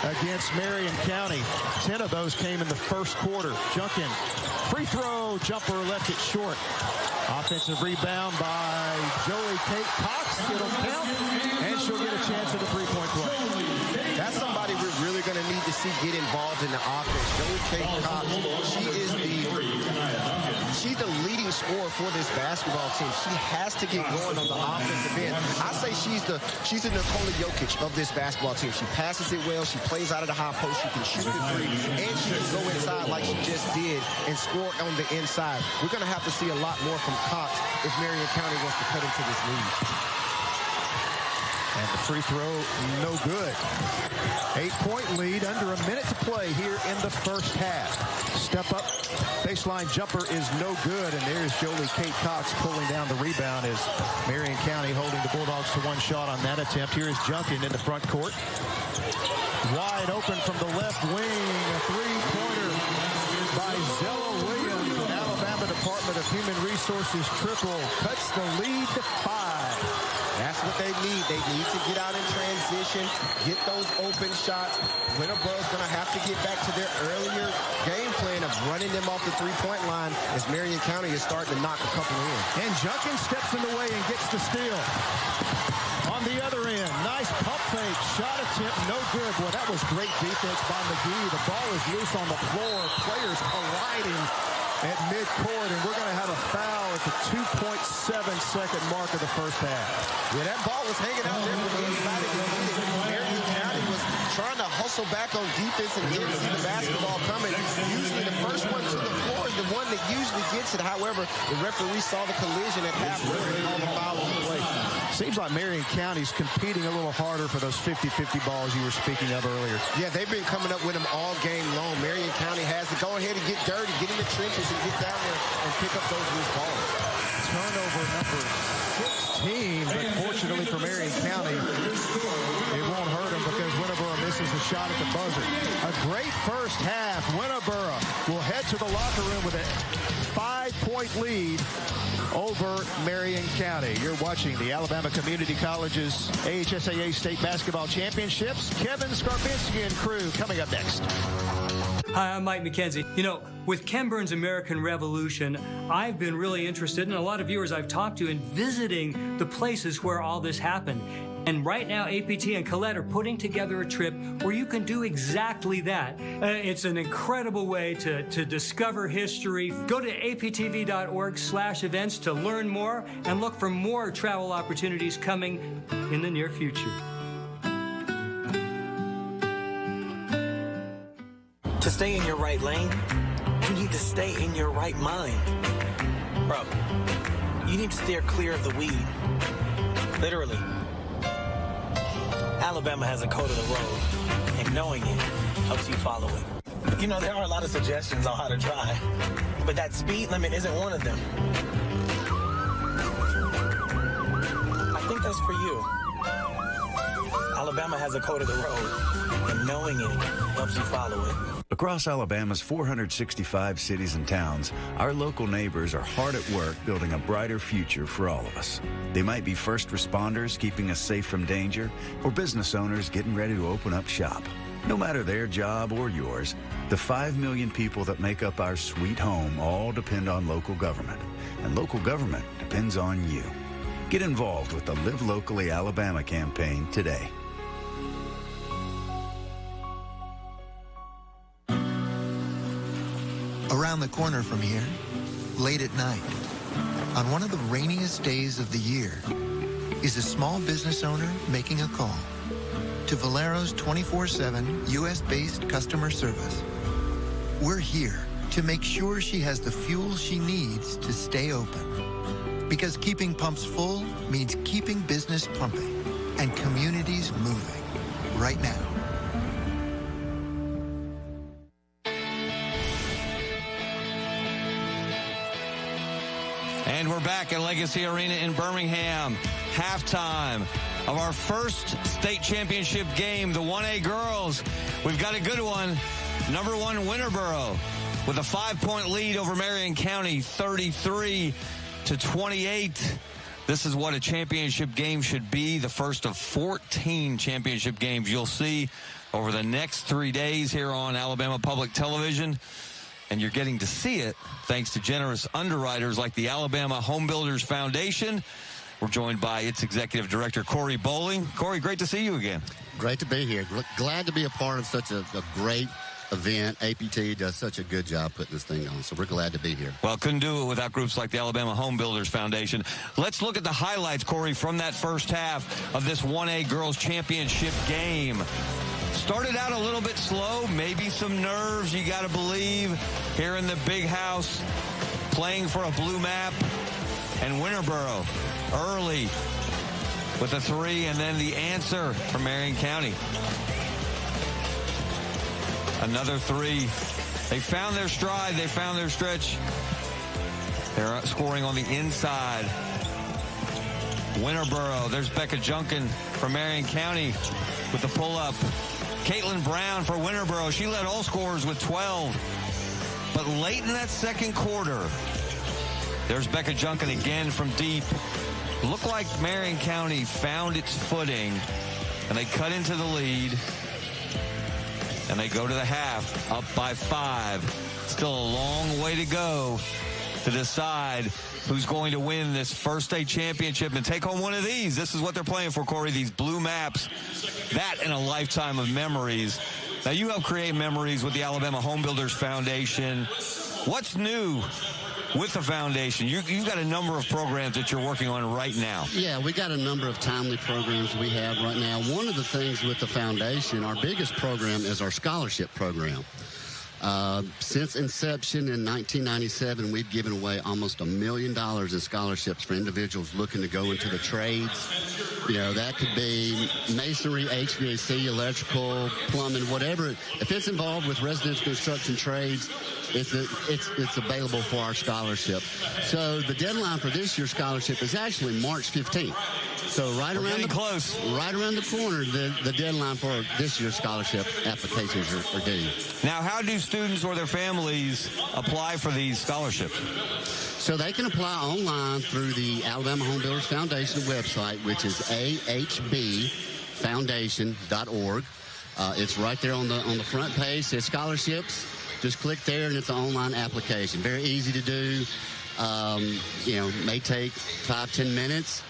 S9: against Marion County. 10 of those came in the first quarter. Junkin, free throw, jumper left it short. Offensive rebound by Joey Kate Cox. It'll count, and she'll get a chance at a three-point play.
S10: That's somebody we're really going to need to see get involved in the offense. Joey Kate Cox, she's the leading scorer for this basketball team. She has to get going on the offensive end. I say she's the Nikola Jokic of this basketball team. She passes it well. She plays out of the high post. She can shoot the three, and she can go inside like she just did and score on the inside. We're going to have to see a lot more from Cox if Marion County wants to cut into this lead.
S9: And the free throw, no good. 8-point lead, under a minute to play here in the first half. Step up, baseline jumper is no good, and there's Jolie Kate Cox pulling down the rebound as Marion County holding the Bulldogs to one shot on that attempt. Here is Junkin in the front court. Wide open from the left wing, a three-pointer by Zella Williams. The Alabama Department of Human Resources triple cuts the lead to 5.
S10: That's what they need. They need to get out in transition, get those open shots. Winterboro's going to have to get back to their earlier game plan of running them off the three-point line as Marion County is starting to knock a couple in.
S9: And Junkin steps in the way and gets the steal. On the other end, nice pump fake, shot attempt, no good. Well, that was great defense by McGee. The ball is loose on the floor. Players colliding at midcourt, and we're going to have a foul at the 2.7-second mark of the first half.
S10: Yeah, that ball was hanging out there from the inside of the lead. Marion County was trying to hustle back on defense and didn't see the basketball coming. Usually the first one to the floor is the one that usually gets it. However, the referee saw the collision at half court and called the foul on the play.
S9: Seems like Marion County's competing a little harder for those 50-50 balls you were speaking of earlier.
S10: Yeah, they've been coming up with them all game long. Marion County has to go ahead and get dirty, get in the trenches, and get down there and pick up those loose balls.
S9: Turnover number 16, but fortunately for Marion County, it won't hurt them because Winterboro misses the shot at the buzzer. A great first half. Winterboro will head to the locker room with a 5-point lead over Marion County. You're watching the Alabama Community College's AHSAA State Basketball Championships. Kevin Skarbinski and crew coming up next.
S20: Hi, I'm Mike McKenzie. You know, with Ken Burns' American Revolution, I've been really interested, and a lot of viewers I've talked to, in visiting the places where all this happened. And right now, APT and Colette are putting together a trip where you can do exactly that. It's an incredible way to discover history. Go to aptv.org/events to learn more and look for more travel opportunities coming in the near future.
S14: To stay in your right lane, you need to stay in your right mind. Bro, you need to steer clear of the weed. Literally. Alabama has a code of the road, and knowing it helps you follow it. You know, there are a lot of suggestions on how to drive, but that speed limit isn't one of them. I think that's for you. Alabama has a code of the road, and knowing it helps you follow it.
S1: Across Alabama's 465 cities and towns, our local neighbors are hard at work building a brighter future for all of us. They might be first responders keeping us safe from danger, or business owners getting ready to open up shop. No matter their job or yours, the 5 million people that make up our sweet home all depend on local government, and local government depends on you. Get involved with the Live Locally Alabama campaign today.
S2: Around the corner from here, late at night, on one of the rainiest days of the year, is a small business owner making a call to Valero's 24/7 U.S.-based customer service. We're here to make sure she has the fuel she needs to stay open. Because keeping pumps full means keeping business pumping and communities moving right now.
S5: And we're back at Legacy Arena in Birmingham. Halftime of our first state championship game, the 1A girls. We've got a good one. Number 1 Winterboro with a 5-point lead over Marion County, 33-28. This is what a championship game should be, the first of 14 championship games you'll see over the next 3 days here on Alabama Public Television. And you're getting to see it thanks to generous underwriters like the Alabama Home Builders Foundation. We're joined by its executive director, Corey Bowling. Corey, great to see you again.
S6: Great to be here. Glad to be a part of such a great event. APT does such a good job putting this thing on, so we're glad to be here.
S5: Well, couldn't do it without groups like the Alabama Home Builders Foundation. Let's look at the highlights, Corey, from that first half of this 1A Girls Championship game. Started out a little bit slow, maybe some nerves, you got to believe, here in the big house, playing for a blue map. And Winterboro early with a 3, and then the answer from Marion County. Another 3. They found their stride. They found their stretch. They're scoring on the inside. Winterboro. There's Becca Junkin from Marion County with the pull-up. Caitlin Brown for Winterboro. She led all scorers with 12. But late in that second quarter, there's Becca Junkin again from deep. Looked like Marion County found its footing, and they cut into the lead. And they go to the half, up by 5. Still a long way to go to decide who's going to win this first state championship and take home one of these. This is what they're playing for, Corey, these blue maps. That and a lifetime of memories. Now, you help create memories with the Alabama Home Builders Foundation. What's new with the foundation? You've got a number of programs that you're working on right now.
S6: Yeah, we got a number of timely programs we have right now. One of the things with the foundation, our biggest program is our scholarship program. Since inception in 1997, we've given away almost $1 million in scholarships for individuals looking to go into the trades. You know, that could be masonry, HVAC, electrical, plumbing, whatever. If it's involved with residential construction trades, it's available for our scholarship. So the deadline for this year's scholarship is actually March 15th. So right around the corner, the deadline for this year's scholarship applications are due.
S5: Now, how do students or their families apply for these scholarships?
S6: So they can apply online through the Alabama Home Builders Foundation website, which is ahbfoundation.org. It's right there on the front page. It says scholarships. Just click there, and it's an online application. Very easy to do. May take 5-10 minutes.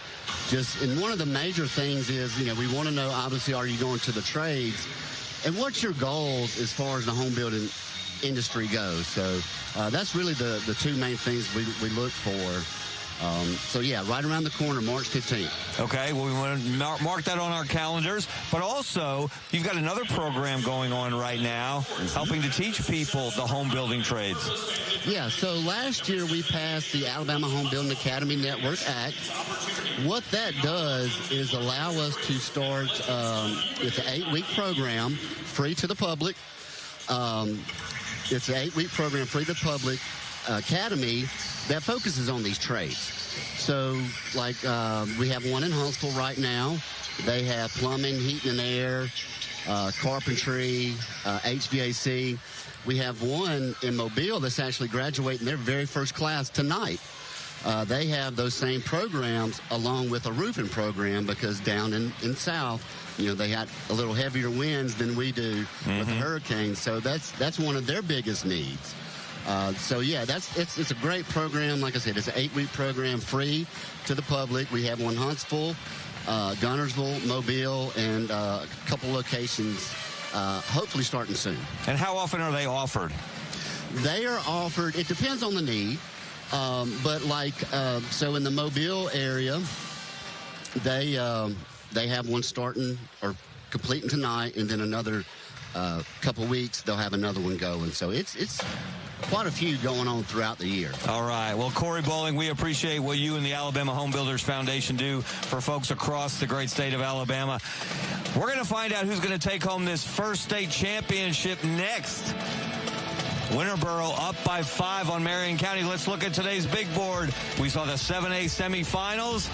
S6: And one of the major things is, we want to know, obviously, are you going to the trades? And what's your goals as far as the home building industry goes? So that's really the two main things we look for. Right around the corner, March 15th.
S5: Okay, well, we want to mark that on our calendars. But also, you've got another program going on right now, helping to teach people the home building trades.
S6: Yeah, so last year we passed the Alabama Home Building Academy Network Act. What that does is allow us to start, it's an 8-week program, free to the public. It's an 8-week program, free to the public, academy that focuses on these trades. So, we have one in Huntsville right now. They have plumbing, heating and air, carpentry, HVAC. We have one in Mobile that's actually graduating their very first class tonight. They have those same programs along with a roofing program because down in South, they had a little heavier winds than we do with the hurricanes. So that's one of their biggest needs. It's a great program. Like I said, it's an 8-week program, free to the public. We have one in Huntsville, Gunnersville, Mobile, and a couple locations, hopefully starting soon.
S5: And how often are they offered?
S6: They are offered, it depends on the need, but like, so in the Mobile area, they have one starting or completing tonight, and then another couple weeks they'll have another one going. So it's quite a few going on throughout the year.
S5: All right. Well, Corey Bowling, we appreciate what you and the Alabama Home Builders Foundation do for folks across the great state of Alabama. We're going to find out who's going to take home this first state championship next. Winterboro up by 5 on Marion County. Let's look at today's big board. We saw the 7A semifinals.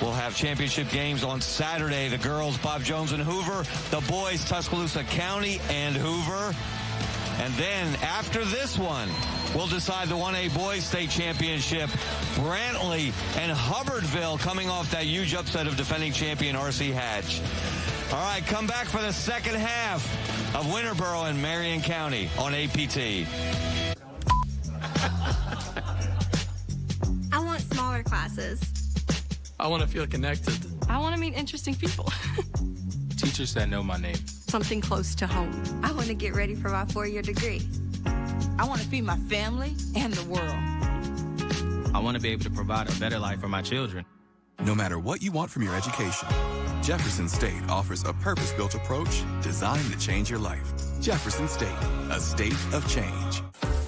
S5: We'll have championship games on Saturday. The girls, Bob Jones and Hoover. The boys, Tuscaloosa County and Hoover. And then after this one, we'll decide the 1A boys state championship. Brantley and Hubbardville coming off that huge upset of defending champion R.C. Hatch. All right, come back for the second half of Winterboro and Marion County on APT.
S7: I want smaller classes.
S11: I want to feel connected.
S7: I want to meet interesting people.
S11: Teachers that know my name.
S7: Something close to home. I want to get ready for my 4-year degree.
S12: I want to feed my family and the world.
S24: I want to be able to provide a better life for my children.
S25: No matter what you want from your education, Jefferson State offers a purpose-built approach designed to change your life. Jefferson State, a state of change.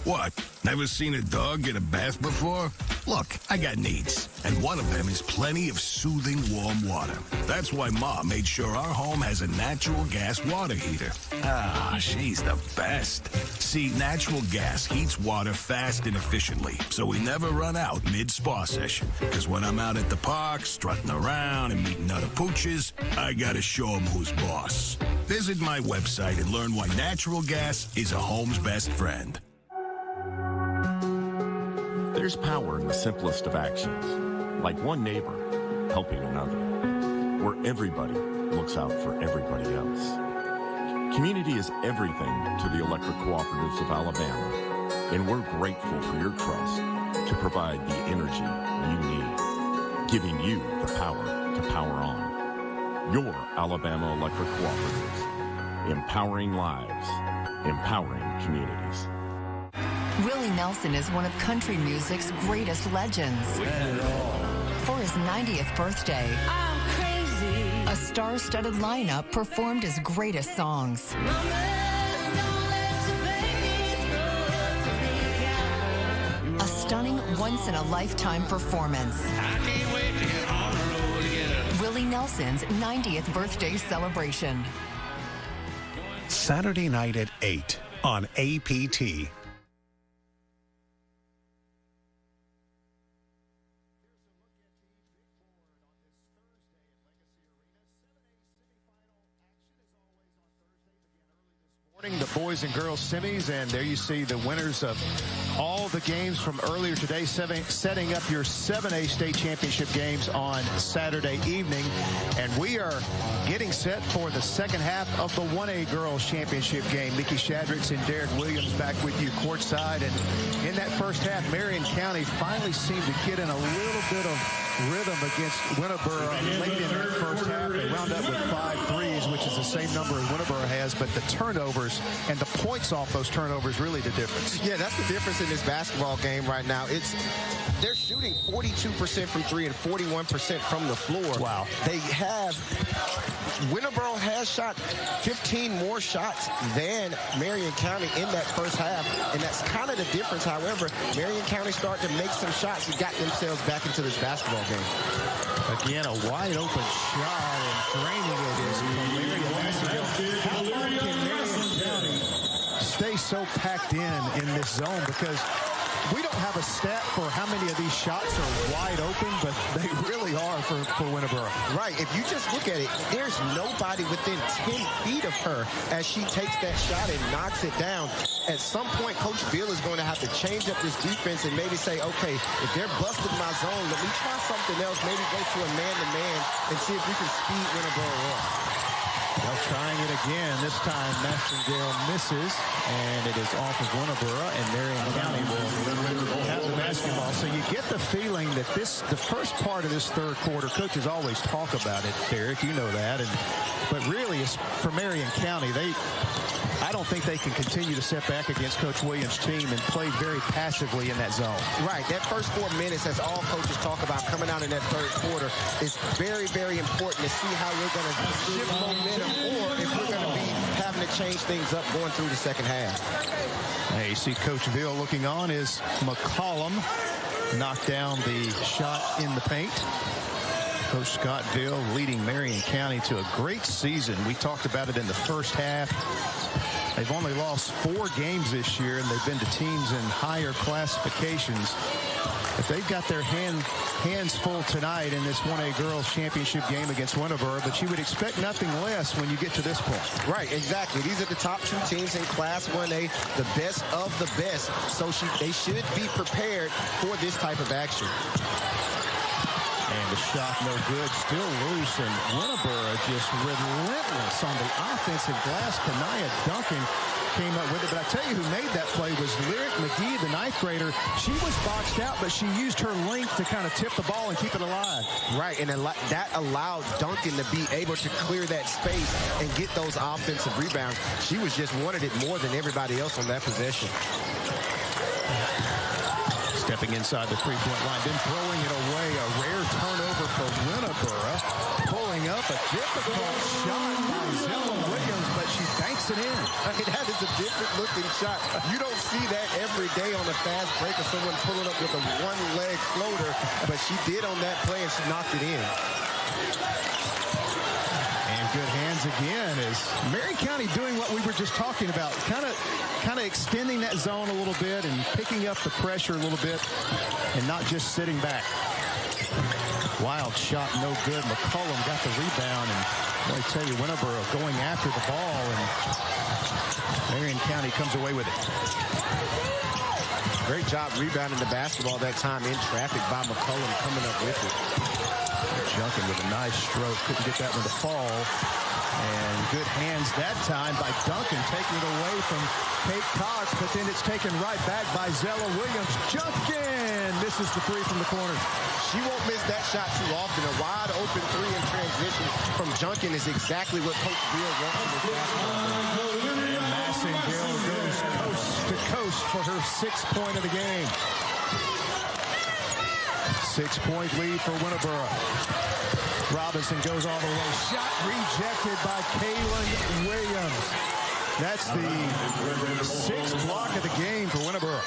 S3: What? Never seen a dog get a bath before? Look, I got needs, and one of them is plenty of soothing warm water. That's why Ma made sure our home has a natural gas water heater. Ah, she's the best. See, natural gas heats water fast and efficiently, so we never run out mid-spa session. Because when I'm out at the park, strutting around and meeting other pooches, I gotta show them who's boss. Visit my website and learn why natural gas is a home's best friend.
S19: There's power in the simplest of actions, like one neighbor helping another, where everybody looks out for everybody else. Community is everything to the electric cooperatives of Alabama, and we're grateful for your trust to provide the energy you need, giving you the power to power on. Your Alabama Electric Cooperatives, empowering lives, empowering communities.
S26: Willie Nelson is one of country music's greatest legends. For his 90th birthday, I'm crazy. A star-studded lineup performed his greatest songs. A stunning, once-in-a-lifetime performance. I can't wait to get on the road together. Willie Nelson's 90th birthday celebration.
S23: Saturday night at 8 on APT.
S9: The boys and girls semis, and there you see the winners of all the games from earlier today, setting up your 7A state championship games on Saturday evening. And we are getting set for the second half of the 1A girls championship game. Mickey Shadricks and Derek Williams back with you courtside. And in that first half, Marion County finally seemed to get in a little bit of rhythm against Winterboro late in that first half. They wound up with 5 threes, which is the same number as Winterboro has, but the turnovers and the points off those turnovers really the difference.
S10: Yeah, that's the difference in this basketball game right now. They're shooting 42% from 3 and 41% from the floor.
S9: Wow.
S10: Winterboro has shot 15 more shots than Marion County in that first half, and that's kind of the difference. However, Marion County started to make some shots and got themselves back into this basketball game.
S9: Again, a wide open shot, and draining it is Marion County. How long can Marion County stay so packed in this zone? Because we don't have a stat for how many of these shots are wide open, but they really are for Winterboro.
S10: Right. If you just look at it, there's nobody within 10 feet of her as she takes that shot and knocks it down. At some point, Coach Bill is going to have to change up this defense and maybe say, okay, if they're busting my zone, let me try something else. Maybe go to a man-to-man and see if we can speed Winterboro up.
S9: Well, trying it again. This time, Masterdale misses, and it is off of Winterboro, and Marion County will have the basketball. So you get the feeling that the first part of this third quarter, coaches always talk about it, Derek, you know that, but really it's for Marion County. I don't think they can continue to sit back against Coach Williams' team and play very passively in that zone.
S10: Right. That first 4 minutes, as all coaches talk about coming out in that third quarter, is very, very important to see how we're going to shift momentum or if we're going to be having to change things up going through the second half.
S9: Hey, you see Coach Veal looking on as McCollum knocked down the shot in the paint. Coach Scott Veal leading Marion County to a great season. We talked about it in the first half. They've only lost 4 games this year, and they've been to teams in higher classifications. But they've got their hands full tonight in this 1A Girls Championship game against Winterboro, but you would expect nothing less when you get to this point.
S10: Right, exactly. These are the top 2 teams in Class 1A, the best of the best. So they should be prepared for this type of action.
S9: And the shot no good, still loose, and Winterboro just relentless on the offensive glass. Kanaya Duncan came up with it, but I tell you who made that play was Lyric McGee, the 9th grader. She was boxed out, but she used her length to kind of tip the ball and keep it alive.
S10: Right, and that allowed Duncan to be able to clear that space and get those offensive rebounds. She was just wanted it more than everybody else on that possession.
S9: Stepping inside the three-point line, then throwing it away. A rare turnover for Winterboro. Pulling up a difficult shot by Zella Williams, but she banks it in.
S10: I mean, that is a different-looking shot. You don't see that every day on a fast break of someone pulling up with a one-leg floater, but she did on that play, and she knocked it in.
S9: And good hands again as Marion County doing what we were just talking about, kind of extending that zone a little bit and picking up the pressure a little bit and not just sitting back. Wild shot, no good. McCollum got the rebound, and I tell you, Winterboro going after the ball, and Marion County comes away with it.
S10: Great job rebounding the basketball that time in traffic by McCollum coming up with it.
S9: Junkin with a nice stroke, couldn't get that one to fall. And good hands that time by Duncan, taking it away from Kate Cox, but then it's taken right back by Zella Williams. Junkin misses the 3 from the corner.
S10: She won't miss that shot too often. A wide open 3 in transition from Junkin is exactly what Coach Beal wants in this basketball.
S9: And Massengale goes coast to coast for her 6th point of the game. 6-point lead for Winterboro. Robinson goes all the way. Shot rejected by Kaylin Williams. That's the 6th block of the game for Winterboro.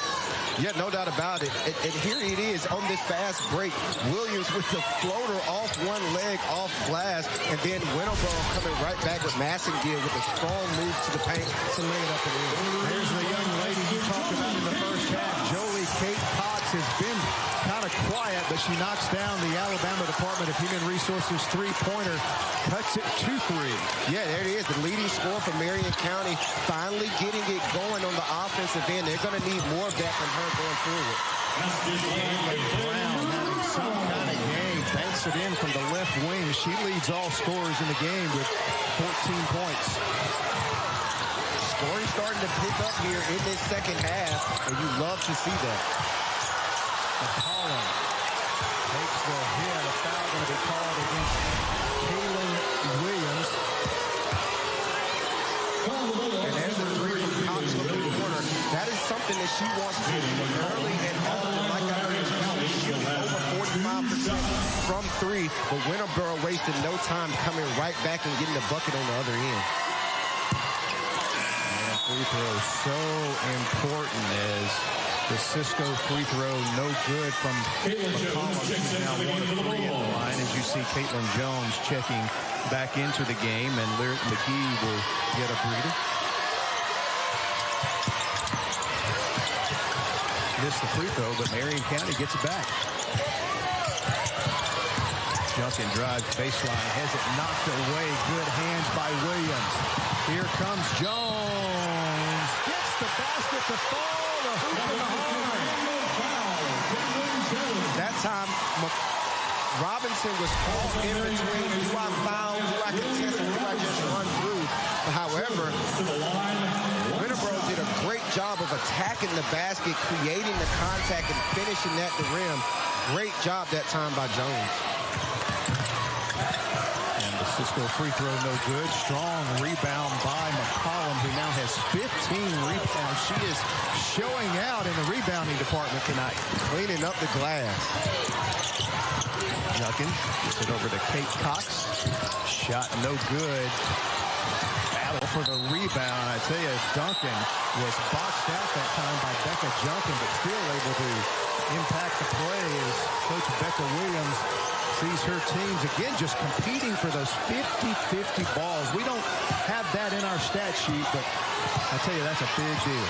S10: Yeah, no doubt about it. And here it is on this fast break. Williams with the floater off one leg, off glass, and then Winterboro coming right back with Massengale with a strong move to the paint to lay it up and in.
S9: There's the young lady you talked about in the first half. Jolie Kate Cox has been kind of quiet, but she knocks down the Alabama Department of Human Resources 3-pointer, cuts it 2-3.
S10: Yeah, there it is. The leading scorer for Marion County, finally getting it going on the offensive end. They're going to need more of that from her going forward.
S9: Brown having some kind of game, banks it in from the left wing. She leads all scorers in the game with 14 points.
S10: Scoring starting to pick up here in this second half, and you love to see that.
S9: McCollum takes the hit. A foul going to be called against Kaylin Williams.
S10: And there's a 3 from Cox from the corner. That is something that she wants to do early and often. Like I mentioned, she's over 45% from 3, but Winterboro wasted no time coming right back and getting the bucket on the other end.
S9: And free throw so important as the Cisco free throw no good from McCollum. She's now 1 of 3 in the line. As you see, Caitlin Jones checking back into the game, and Lyric McGee will get a breather. Missed the free throw, but Marion County gets it back. Junkin drives baseline, has it knocked away. Good hands by Williams. Here comes Jones. Gets the basket to fall. The hoop in the horn.
S10: That time, Robinson was caught in between. Do I foul? Do I contest? Or do I just run through? However, Winterboro did a great job of attacking the basket, creating the contact, and finishing at the rim. Great job that time by Jones.
S9: And the Cisco free throw no good. Strong rebound by McCollum, who now has points, 15 rebounds. She is showing out in the rebounding department tonight.
S10: Cleaning up the glass.
S9: Duncan gets it over to Kate Cox. Shot no good. Battle for the rebound. I tell you, Duncan was boxed out that time by Becca Junkin, but still able to impact the play as Coach Becca Williams sees her teams, again, just competing for those 50-50 balls. We don't have that in our stat sheet, but I tell you, that's a big deal.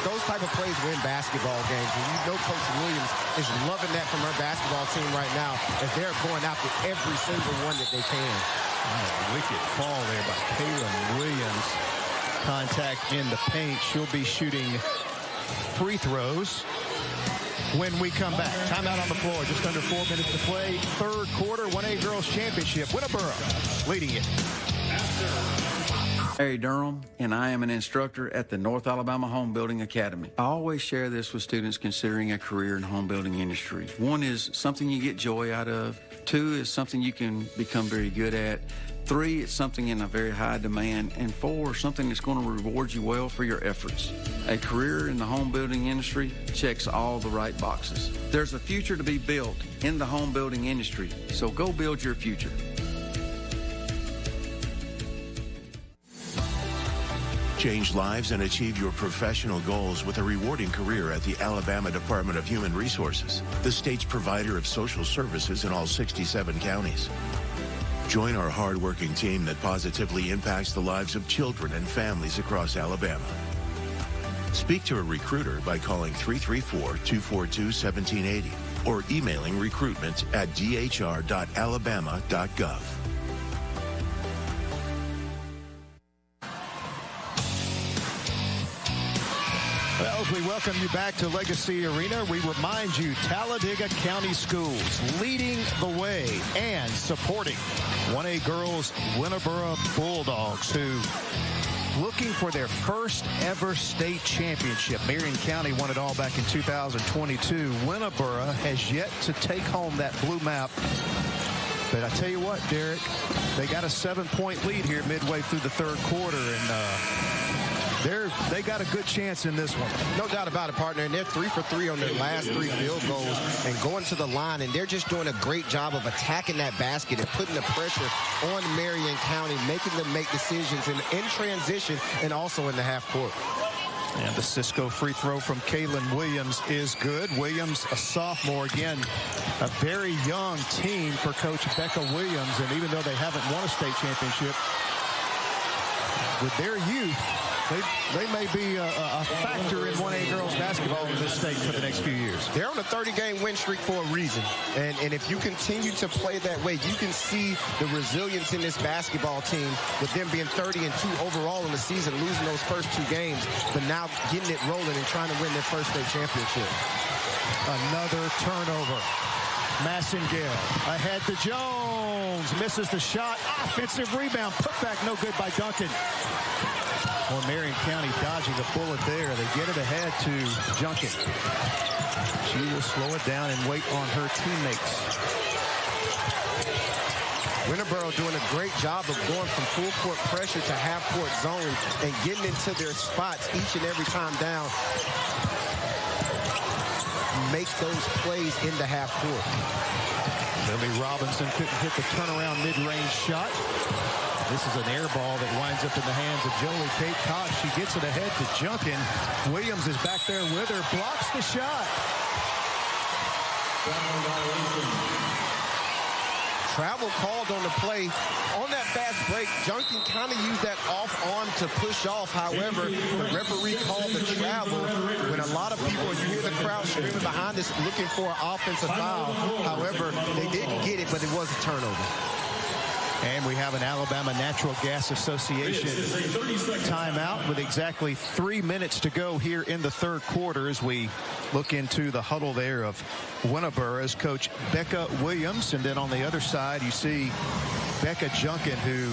S10: Those type of plays win basketball games. And you know Coach Williams is loving that from her basketball team right now as they're going after every single one that they can.
S9: Oh, wicked fall there by Kaylin Williams. Contact in the paint. She'll be shooting free throws when we come back. Timeout on the floor. Just under 4 minutes to play. Third quarter, 1A Girls Championship. Winterboro leading it.
S4: Harry Durham, and I am an instructor at the North Alabama Home Building Academy. I always share this with students considering a career in the home building industry. One is something you get joy out of. 2 is something you can become very good at. 3, it's something in a very high demand. And 4, something that's going to reward you well for your efforts. A career in the home building industry checks all the right boxes. There's a future to be built in the home building industry, so go build your future.
S13: Change lives and achieve your professional goals with a rewarding career at the Alabama Department of Human Resources, the state's provider of social services in all 67 counties. Join our hardworking team that positively impacts the lives of children and families across Alabama. Speak to a recruiter by calling 334-242-1780 or emailing recruitment@dhr.alabama.gov.
S9: Well, as we welcome you back to Legacy Arena, we remind you Talladega County Schools leading the way and supporting 1A Girls Winterboro Bulldogs, who looking for their first ever state championship. Marion County won it all back in 2022. Winterboro has yet to take home that blue map. But I tell you what, Derek, they got a 7-point lead here midway through the third quarter, and they got a good chance in this one.
S10: No doubt about it, partner. And they're 3 for 3 on their last 3 field goals and going to the line. And they're just doing a great job of attacking that basket and putting the pressure on Marion County, making them make decisions in transition and also in the half court.
S9: And the Cisco free throw from Kaylin Williams is good. Williams, a sophomore, again, a very young team for Coach Becca Williams. And even though they haven't won a state championship, with their youth, they may be a factor in 1A girls basketball in this state for the next few years.
S10: They're on a 30-game win streak for a reason. And if you continue to play that way, you can see the resilience in this basketball team with them being 30-2 overall in the season, losing those first 2 games, but now getting it rolling and trying to win their first state championship.
S9: Another turnover. Massengale ahead to Jones. Misses the shot. Offensive rebound. Put back no good by Duncan. Well, Marion County dodging a bullet there. They get it ahead to Junkin. She will slow it down and wait on her teammates.
S10: Winterboro doing a great job of going from full court pressure to half court zone and getting into their spots each and every time down. Make those plays in the half court.
S9: Lily Robinson couldn't hit the turnaround mid-range shot. This is an air ball that winds up in the hands of Jolie Kate Cox. She gets it ahead to Junkin. Williams is back there with her, blocks the shot.
S10: Travel called on the play. On that fast break, Junkin kind of used that off arm to push off. However, the referee called the travel when a lot of people, you hear the crowd screaming behind us looking for an offensive foul. However, they didn't get it, but it was a turnover.
S9: And we have an Alabama Natural Gas Association timeout with exactly 3 minutes to go here in the third quarter as we look into the huddle there of Winterboro's coach Becca Williams. And then on the other side, you see Becca Junkin, who,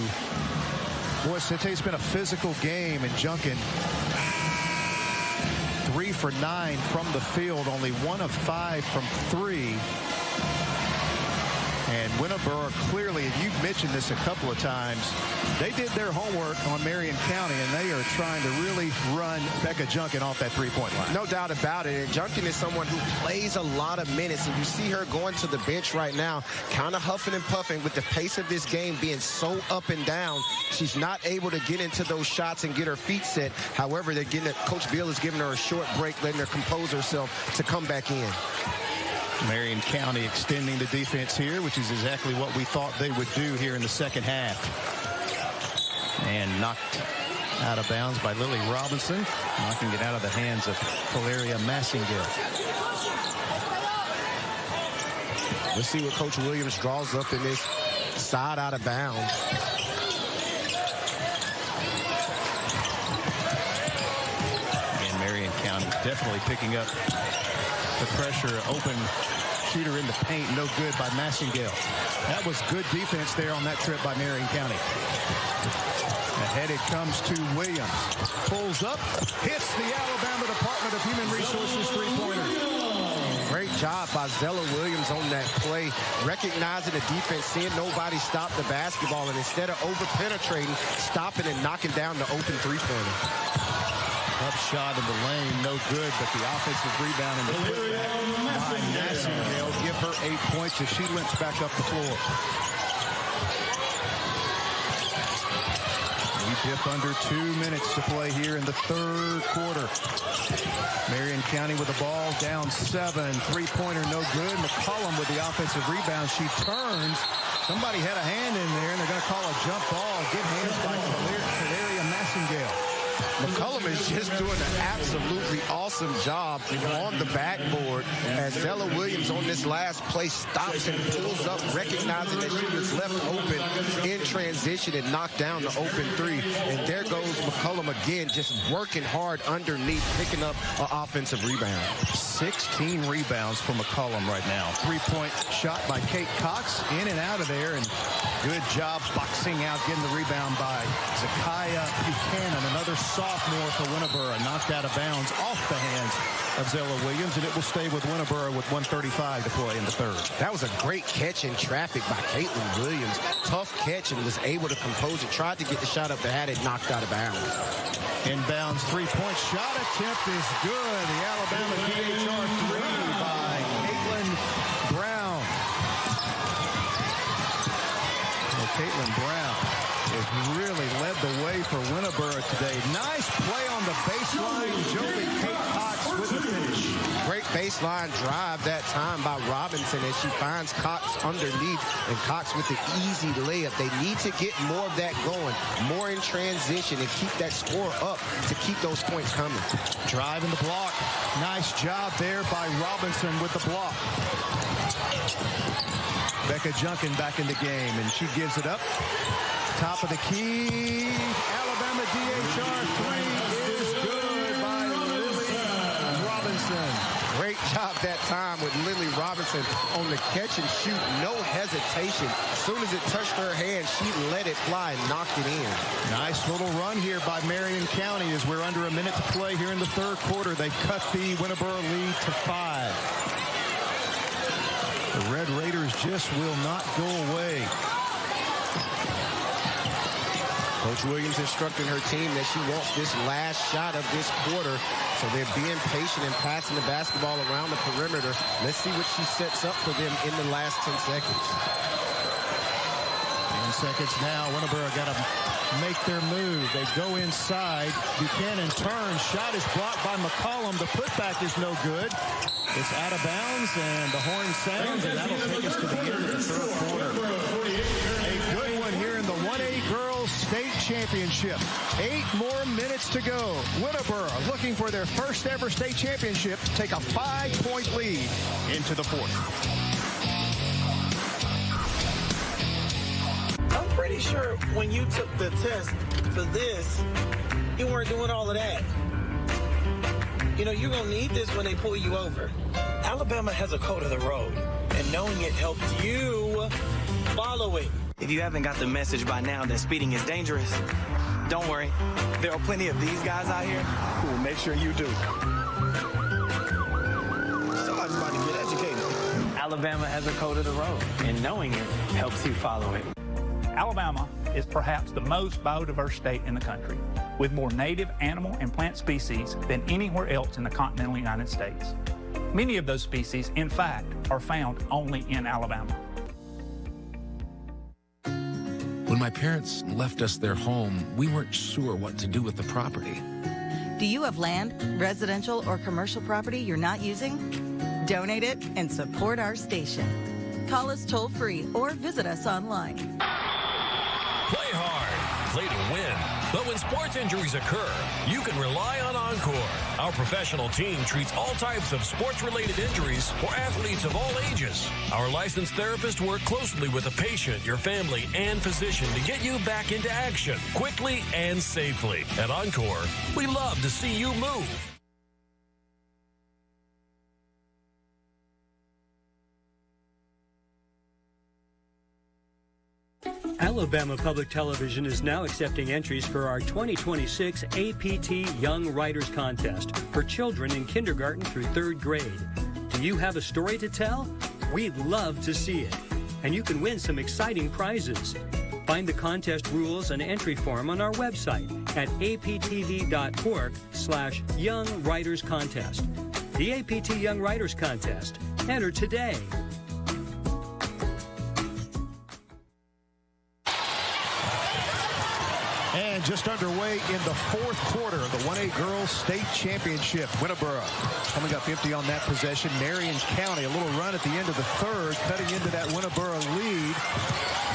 S9: boy, it's been a physical game. And Junkin, 3 for 9 from the field, only 1 of 5 from 3. And Winterboro clearly, and you've mentioned this a couple of times, they did their homework on Marion County, and they are trying to really run Becca Junkin off that three-point line.
S10: No doubt about it. And Junkin is someone who plays a lot of minutes, and you see her going to the bench right now, kind of huffing and puffing with the pace of this game being so up and down. She's not able to get into those shots and get her feet set. However, they're getting it. Coach Beal is giving her a short break, letting her compose herself to come back in.
S9: Marion County extending the defense here, which is exactly what we thought they would do here in the second half. And knocked out of bounds by Lily Robinson, knocking it out of the hands of Valeria Massingill.
S10: Let's see what Coach Williams draws up in this side out of bounds.
S9: And Marion County definitely picking up the pressure. Open shooter in the paint, no good by Massingill. That was good defense there on that trip by Marion County. Ahead it comes to Williams. Pulls up, hits the Alabama Department of Human Resources three-pointer.
S10: Great job by Zella Williams on that play, recognizing the defense, seeing nobody stop the basketball, and instead of over-penetrating, stopping and knocking down the open three-pointer.
S9: Up shot in the lane, no good, but the offensive rebound in the putback by Massingill give her 8 points as she limps back up the floor. We dip under 2 minutes to play here in the third quarter. Marion County with the ball down 7. Three-pointer no good. McCollum with the offensive rebound. She turns. Somebody had a hand in there, and they're going to call a jump ball. Good hands by Valeria Massingill.
S10: McCollum is just doing an absolutely awesome job on the backboard as Zella Williams on this last play stops and pulls up, recognizing that she was left open in transition and knocked down the open three. And there goes McCollum again, just working hard underneath, picking up an offensive rebound.
S9: 16 rebounds for McCollum right now. Three-point shot by Kate Cox, in and out of there, and good job boxing out, getting the rebound by Zakiah Buchanan, another sophomore for Winterboro, knocked out of bounds off the hands of Zella Williams, and it will stay with Winterboro with 1:35 to play in the third.
S10: That was a great catch in traffic by Caitlin Williams. Tough catch and was able to compose it. Tried to get the shot up but had it knocked out of bounds.
S9: Inbounds three-point shot attempt is good. The Alabama DHR three by Caitlin Brown. Well, Caitlin Brown has really led the way for Winterboro today. Nice play on the baseline. Jolie Kate Cox with the finish.
S10: Great baseline drive that time by Robinson as she finds Cox underneath, and Cox with the easy layup. They need to get more of that going, more in transition, and keep that score up to keep those points coming.
S9: Drive in the block. Nice job there by Robinson with the block. Becca Junkin back in the game, and she gives it up. Top of the key. Alabama DHR three is good by Lily Robinson.
S10: Great job that time with Lily Robinson on the catch and shoot. No hesitation. As soon as it touched her hand, she let it fly and knocked it in.
S9: Nice little run here by Marion County as we're under a minute to play here in the third quarter. They cut the Winterboro lead to 5. The Red Raiders just will not go away.
S10: Coach Williams instructing her team that she wants this last shot of this quarter. So they're being patient and passing the basketball around the perimeter. Let's see what she sets up for them in the last 10 seconds.
S9: 10 seconds now. Winterboro got to make their move. They go inside. Buchanan turns. Shot is blocked by McCollum. The putback is no good. It's out of bounds, and the horn sounds, and that'll take us to the end of the third quarter. A good one here in the 1A Girls State Championship. 8 more minutes to go. Winterboro looking for their first ever state championship to take a 5-point lead into the fourth.
S14: I'm pretty sure when you took the test for this, you weren't doing all of that. You know, you're going to need this when they pull you over. Alabama has a code of the road, and knowing it helps you follow it. If you haven't got the message by now that speeding is dangerous, don't worry. There are plenty of these guys out here who will make sure you do. Somebody's about to get educated. Alabama has a code of the road, and knowing it helps you follow it.
S8: Alabama is perhaps the most biodiverse state in the country, with more native animal and plant species than anywhere else in the continental United States. Many of those species, in fact, are found only in Alabama.
S15: When my parents left us their home, we weren't sure what to do with the property.
S16: Do you have land, residential, or commercial property you're not using? Donate it and support our station. Call us toll-free or visit us online.
S17: Play hard, play to win. But when sports injuries occur, you can rely on Encore. Our professional team treats all types of sports-related injuries for athletes of all ages. Our licensed therapists work closely with the patient, your family, and physician to get you back into action quickly and safely. At Encore, we love to see you move.
S20: Alabama Public Television is now accepting entries for our 2026 APT Young Writers Contest for children in kindergarten through 3rd grade. Do you have a story to tell? We'd love to see it. And you can win some exciting prizes. Find the contest rules and entry form on our website at aptv.org/Young Writers Contest. The APT Young Writers Contest. Enter today.
S9: And just underway in the 4th quarter of the 1A Girls State Championship. Winterboro coming up empty on that possession. Marion County, a little run at the end of the 3rd, cutting into that Winterboro lead.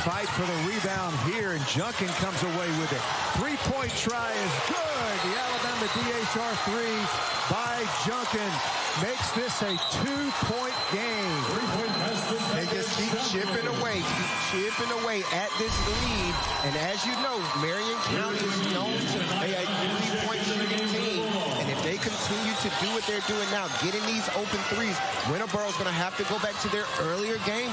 S9: Fight for the rebound here, and Junkin comes away with it. 3-point try is good. The Alabama DHR 3 by Junkin makes this a 2-point game.
S10: They just keep chipping away at this lead. And as you know, Marion County is known to play a 3-point shooting team. And if they continue to do what they're doing now, getting these open threes, Winterboro's going to have to go back to their earlier game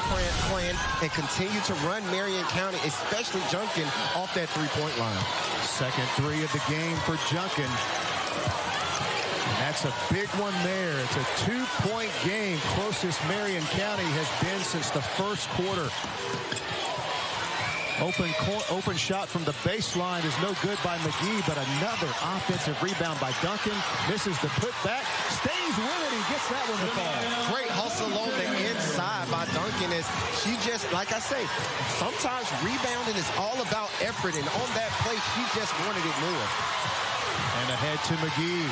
S10: plan and continue to run Marion County, especially Junkin, off that 3-point line.
S9: Second 3 of the game for Junkin. And that's a big one there. It's a 2-point game. Closest Marion County has been since the 1st quarter. Open shot from the baseline is no good by McGee, but another offensive rebound by Duncan. Misses the putback, stays with it, and gets that one to fall.
S10: Great hustle on the inside by Duncan as she just, like I say, sometimes rebounding is all about effort, and on that play, she just wanted it more.
S9: And ahead to McGee.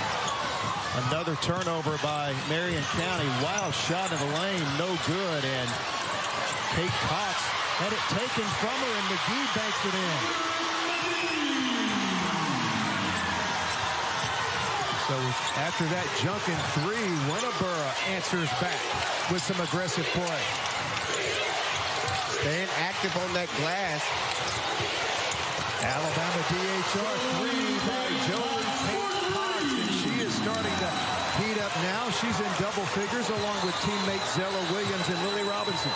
S9: Another turnover by Marion County. Wild shot in the lane, no good, and Kate Cox had it taken from her, and McGee banks it in. So after that Junkin 3, Winterboro answers back with some aggressive play.
S10: Staying active on that glass.
S9: Alabama DHR 3 by Joey Kate Cox, and she is starting to heat up now. She's in double figures along with teammates Zella Williams and Lily Robinson.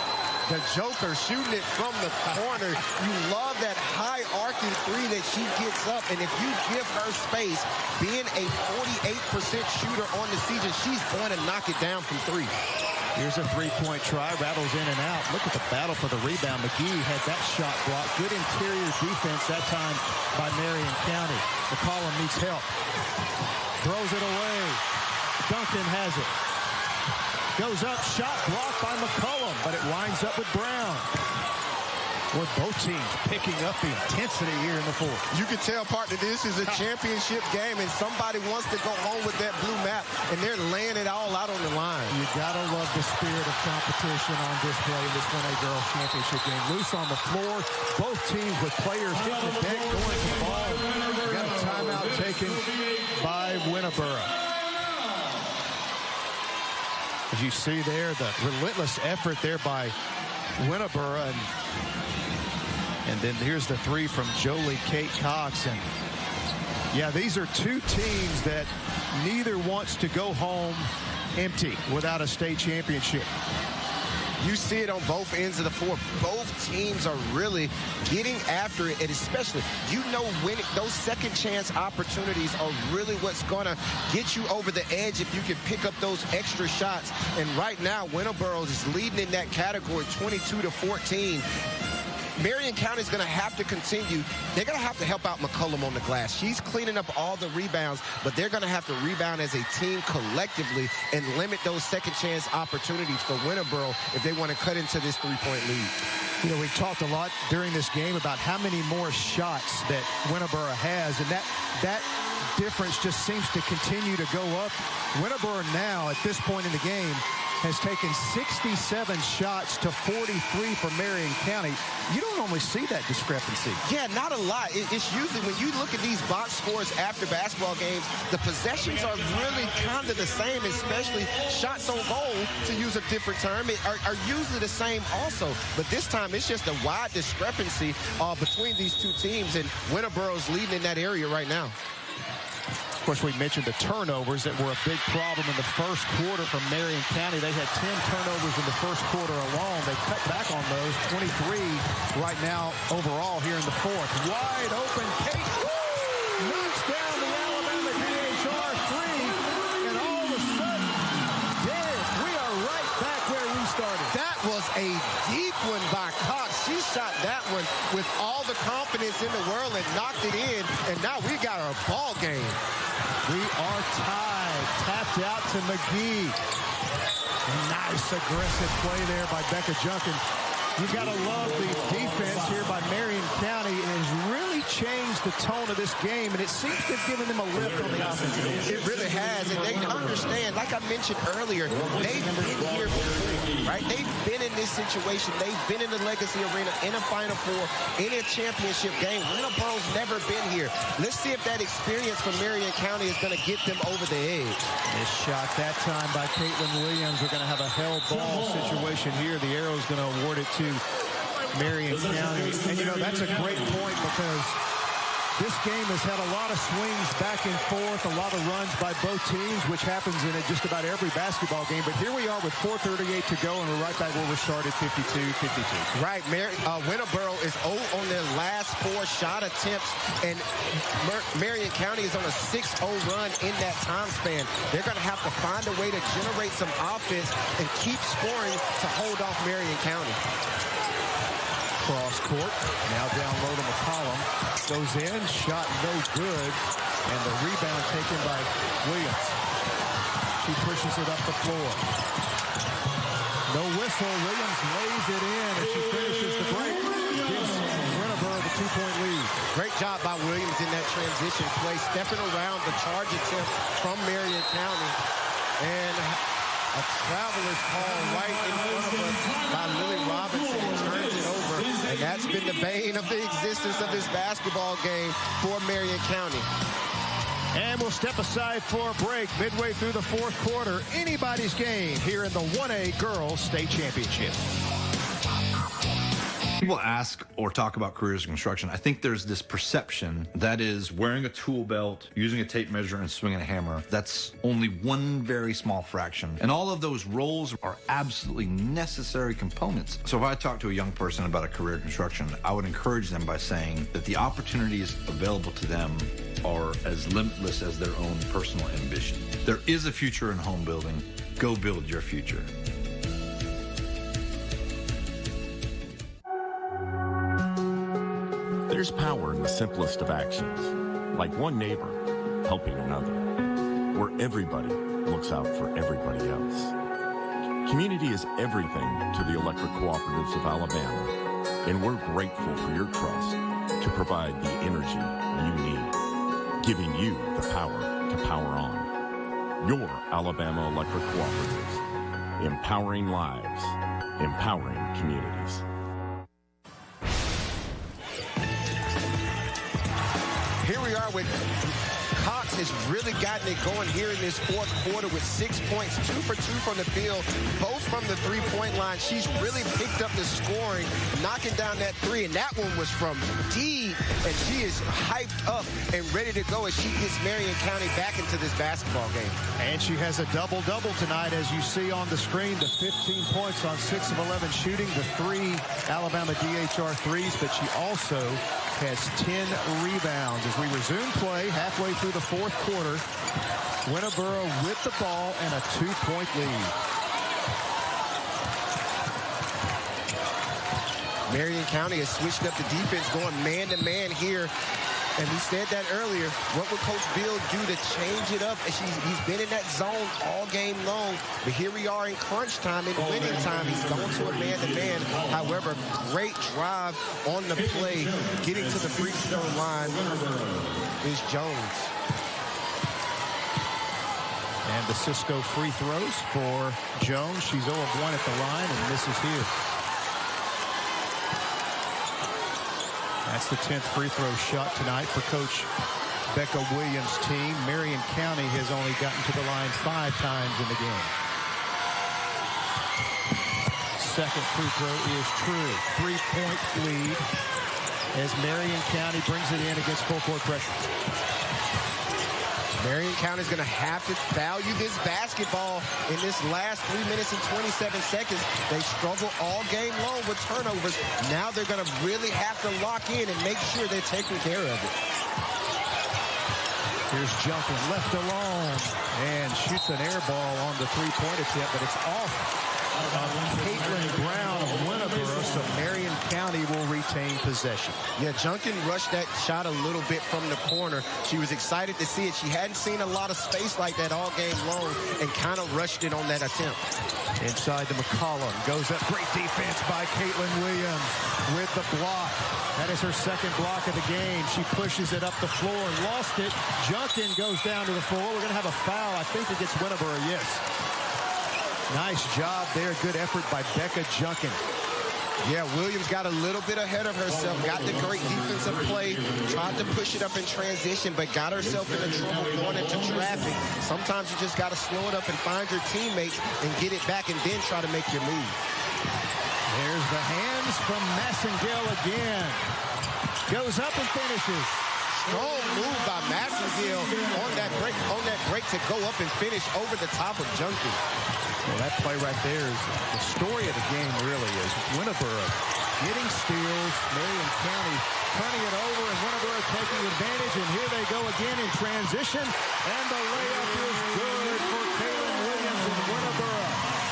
S10: The Joker shooting it from the corner. You love that high arcing 3 that she gets up, and if you give her space, being a 48% shooter on the season, she's going to knock it down from 3.
S9: Here's a 3-point try, rattles in and out. Look at the battle for the rebound. McGee had that shot blocked. Good interior defense that time by Marion County. McCollum needs help. Throws it away. Duncan has it. Goes up, shot blocked by McCollum, but it winds up with Brown. Boy, both teams picking up the intensity here in the 4th.
S10: You can tell, partner, this is a championship game, and somebody wants to go home with that blue map, and they're laying it all out on the line.
S9: You gotta love the spirit of competition on display in this 1A Girls Championship game. Loose on the floor, both teams with players hitting the deck, going to the ball. You got a timeout taken by Winterboro. As you see there, the relentless effort there by Winterboro. And then here's the 3 from Jolie Kate Cox. And yeah, these are 2 teams that neither wants to go home empty without a state championship.
S10: You see it on both ends of the floor. Both teams are really getting after it, and especially, winning those second chance opportunities are really what's going to get you over the edge if you can pick up those extra shots. And right now, Winterboro is leading in that category 22-14. Marion County is going to have to continue. They're going to have to help out McCollum on the glass. She's cleaning up all the rebounds, but they're going to have to rebound as a team collectively and limit those second chance opportunities for Winterboro if they want to cut into this three-point lead.
S9: You know, we talked a lot during this game about how many more shots that Winterboro has, and that difference just seems to continue to go up. Winterboro now, at this point in the game, has taken 67 shots to 43 for Marion County. You don't normally see that discrepancy.
S10: Yeah, not a lot. It's usually when you look at these box scores after basketball games, the possessions are really kind of the same, especially shots on goal, to use a different term, are usually the same also. But this time, it's just a wide discrepancy between these two teams, and Winterboro's leading in that area right now.
S9: Of course, we mentioned the turnovers that were a big problem in the first quarter for Marion County. They had 10 turnovers in the first quarter alone. They cut back on those, 23 right now overall here in the fourth. Wide open, Kate knocks down the Alabama DHR three, and all of a sudden, we are right back where we started.
S10: That was a deep one by Cox. She shot that one with all the confidence in the world and knocked it in, and now we got our ball game.
S9: We are tied. Tapped out to McGee. Nice aggressive play there by Becca Junkin. You got to love the defense here by Marion County. It has really changed the tone of this game, and it seems to have given them a lift on the offensive end.
S10: It really has, and they understand, like I mentioned earlier, they've been here before, right? They've been in this situation. They've been in the Legacy Arena, in a Final Four, in a championship game. Winterboro's never been here. Let's see if that experience from Marion County is going to get them over the edge.
S9: This shot that time by Caitlin Williams. We're going to have a held ball situation here. The arrow's going to award it to Marion County. And, you know, that's a great point because this game has had a lot of swings back and forth, a lot of runs by both teams, which happens in just about every basketball game. But here we are with 4:38 to go, and we're right back where we started, 52-52.
S10: Right. Winterboro is 0 on their last 4 shot attempts, and Marion County is on a 6-0 run in that time span. They're going to have to find a way to generate some offense and keep scoring to hold off Marion County.
S9: Cross court, now down low to McCollum. Goes in, shot no good, and the rebound taken by Williams. She pushes it up the floor. No whistle, Williams lays it in as she finishes the break. Gives Winterboro the 2-point lead.
S10: Great job by Williams in that transition play, stepping around the charge attempt from Marion County. And a traveler's call right in front of us by Lily Robinson. Turns it over, and that's been the bane of the existence of this basketball game for Marion County.
S9: And we'll step aside for a break midway through the fourth quarter. Anybody's game here in the 1A Girls State Championship.
S1: People ask or talk about careers in construction. I think there's this perception that is wearing a tool belt, using a tape measure, and swinging a hammer. That's only one very small fraction. And all of those roles are absolutely necessary components. So if I talk to a young person about a career in construction, I would encourage them by saying that the opportunities available to them are as limitless as their own personal ambition. There is a future in home building. Go build your future.
S19: There's power in the simplest of actions, like one neighbor helping another, where everybody looks out for everybody else. Community is everything to the electric cooperatives of Alabama, and we're grateful for your trust to provide the energy you need, giving you the power to power on. Your Alabama Electric Cooperatives, empowering lives, empowering communities.
S10: Here we are with Cox has really gotten it going here in this fourth quarter with 6 points, 2 for 2 from the field, both from the three-point line. She's really picked up the scoring, knocking down that three, and that one was from deep, and she is hyped up and ready to go as she gets Marion County back into this basketball game.
S9: And she has a double-double tonight, as you see on the screen. The 15 points on 6 of 11 shooting, the 3 Alabama DHR threes, but she also has 10 rebounds. As we resume play halfway through the fourth quarter, Winterboro with the ball and a 2-point lead.
S10: Marion County has switched up the defense, going man-to-man here. And we said that earlier. What would Coach Bill do to change it up? He's been in that zone all game long. But here we are in crunch time, in winning time. He's going to a man-to-man. However, great drive on the play. Getting to the free throw line is Jones.
S9: And the Cisco free throws for Jones. She's 0 of 1 at the line and misses here. That's the 10th free throw shot tonight for Coach Becca Williams' team. Marion County has only gotten to the line 5 times in the game. Second free throw is true. 3-point lead as Marion County brings it in against full court pressure.
S10: Marion County is going to have to value this basketball in this last 3 minutes and 27 seconds. They struggle all game long with turnovers. Now they're going to really have to lock in and make sure they're taking care of it.
S9: Here's Junkin left alone and shoots an air ball on the three-point attempt, but it's off Caitlin Brown of Winterboro, so Marion County will retain possession.
S10: Yeah, Junkin rushed that shot a little bit from the corner. She was excited to see it. She hadn't seen a lot of space like that all game long and kind of rushed it on that attempt.
S9: Inside to McCollum. Goes up. Great defense by Caitlin Williams with the block. That is her second block of the game. She pushes it up the floor. Lost it. Junkin goes down to the floor. We're going to have a foul, I think, against Winterboro. Yes. Nice job there. Good effort by Becca Junkin.
S10: Yeah, Williams got a little bit ahead of herself, got the great defensive play, tried to push it up in transition, but got herself into trouble going into traffic. Sometimes you just got to slow it up and find your teammates and get it back and then try to make your move.
S9: There's the hands from Massengale again. Goes up and finishes.
S10: Strong move by Massengale on that break to go up and finish over the top of Junkin.
S9: Well, that play right there is the story of the game, really, is Winterboro getting steals, Marion County turning it over, and Winterboro taking advantage, and here they go again in transition, and the layup is good for Caitlin Williams and Winterboro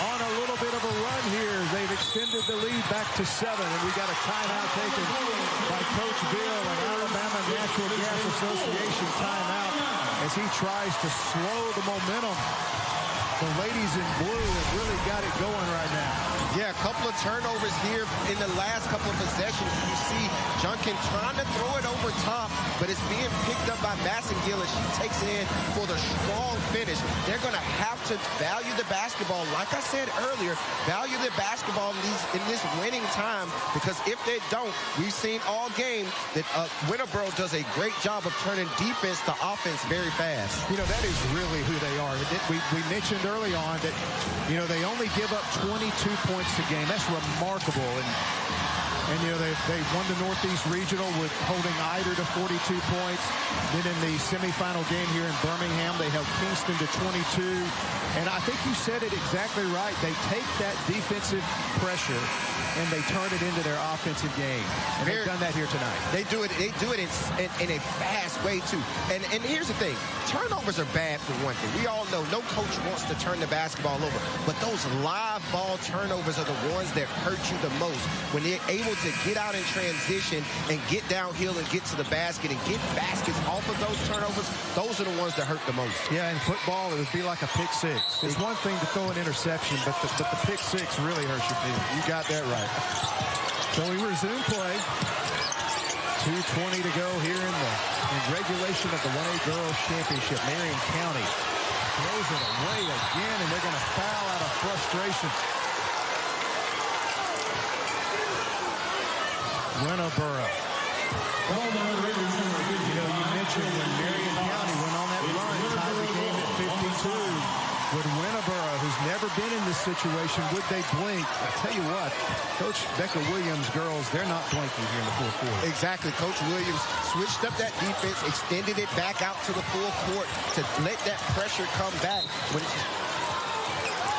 S9: on a little bit of a run here. They've extended the lead back to 7, and we got a timeout taken by Coach Bill and Alabama Natural Gas Association timeout as he tries to slow the momentum. The ladies in blue have really got it going right now.
S10: Yeah, a couple of turnovers here in the last couple of possessions. You see Junkin trying to throw it over top, but it's being picked up by Massengale as she takes it in for the strong finish. They're going to have to value the basketball. Like I said earlier, value the basketball in this winning time, because if they don't, we've seen all game that Winterboro does a great job of turning defense to offense very fast.
S9: You know, that is really who they are. We mentioned early on that, you know, they only give up 22 points a game. That's remarkable. And you know, they won the Northeast Regional with holding Eider to 42 points. Then in the semifinal game here in Birmingham, they held Kingston to 22. And I think you said it exactly right. They take that defensive pressure and they turn it into their offensive game. And they've done that here tonight.
S10: They do it in a fast way, too. And here's the thing. Turnovers are bad for one thing. We all know no coach wants to turn the basketball over. But those live ball turnovers are the ones that hurt you the most. When they're able to get out in transition and get downhill and get to the basket and get baskets off of those turnovers, those are the ones that hurt the most.
S9: Yeah, in football, it would be like a pick six. It's one thing to throw an interception, but the pick six really hurts your feelings. You got that right. So we resume play. 2:20 to go here in regulation of the 1A Girls Championship. Marion County throws it away again, and they're going to foul out of frustration. Winterboro You know, you mentioned when Marion County went on that run, tied the game at 52. Would Winterboro, who's never been in this situation, would they blink? I tell you what, Coach Becca Williams' girls, they're not blinking here in the fourth quarter.
S10: Exactly. Coach Williams switched up that defense, extended it back out to the full court to let that pressure come back.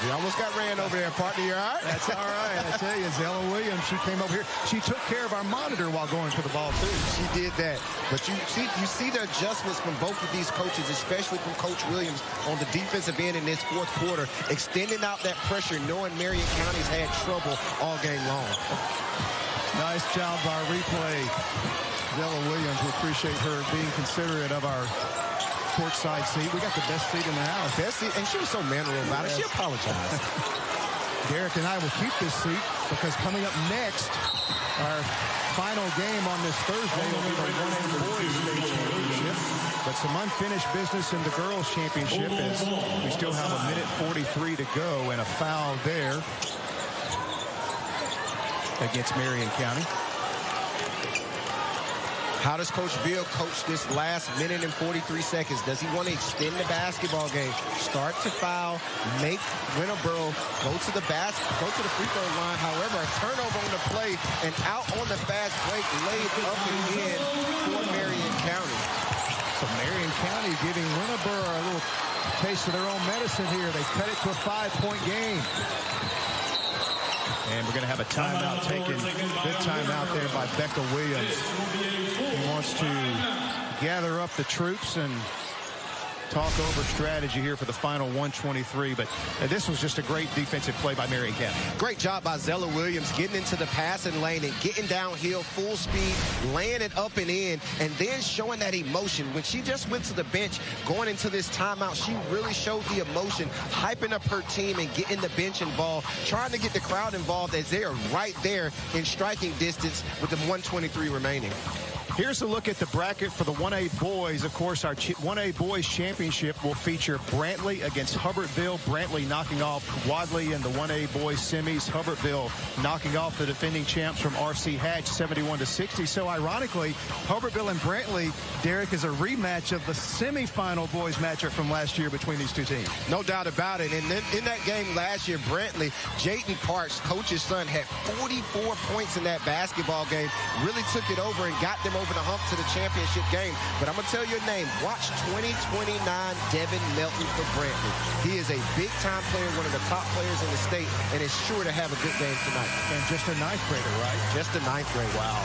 S10: You almost got ran over there, partner. You all right?
S9: That's all right. I tell you, Zella Williams, she came over here. She took care of our monitor while going for the ball, too.
S10: She did that. But you see the adjustments from both of these coaches, especially from Coach Williams on the defensive end in this fourth quarter, extending out that pressure, knowing Marion County's had trouble all game long.
S9: Nice job by our replay. Zella Williams, we appreciate her being considerate of our courtside seat. We got the best seat in the house.
S10: Best seat, and she was so mannerable about it. She apologized.
S9: Derek and I will keep this seat because coming up next, our final game on this Thursday will be the 1A boys state championship. But some unfinished business in the girls championship as we still have a minute 43 to go and a foul there against Marion County.
S10: How does Coach Bill coach this last minute and 43 seconds? Does he want to extend the basketball game, start to foul, make Winterboro go to the free throw line? However, a turnover on the play and out on the fast break, laid up and in for Marion County.
S9: So Marion County giving Winterboro a little taste of their own medicine here. They cut it to a 5-point game. And we're going to have a timeout taken. Good timeout there by Becca Williams. He wants to gather up the troops and talk over strategy here for the final 123. But this was just a great defensive play by Marion County.
S10: Great job by Zella Williams getting into the passing lane and getting downhill full speed, laying it up and in, and then showing that emotion. When she just went to the bench going into this timeout, she really showed the emotion, hyping up her team and getting the bench involved, trying to get the crowd involved as they are right there in striking distance with the 123 remaining.
S9: Here's a look at the bracket for the 1A boys. Of course, our 1A boys championship will feature Brantley against Hubbartville. Brantley knocking off Wadley in the 1A boys semis. Hubbartville knocking off the defending champs from RC Hatch 71-60. So ironically, Hubbartville and Brantley, Derek, is a rematch of the semifinal boys matchup from last year between these two teams.
S10: No doubt about it. And then in that game last year, Brantley, Jayden Parks, coach's son, had 44 points in that basketball game. Really took it over and got them over the hump to the championship game. But I'm going to tell you a name. Watch 2029 Devin Melton for Brantley. He is a big-time player, one of the top players in the state, and is sure to have a good game tonight.
S9: And just a ninth grader, right?
S10: Just a ninth grade. Wow.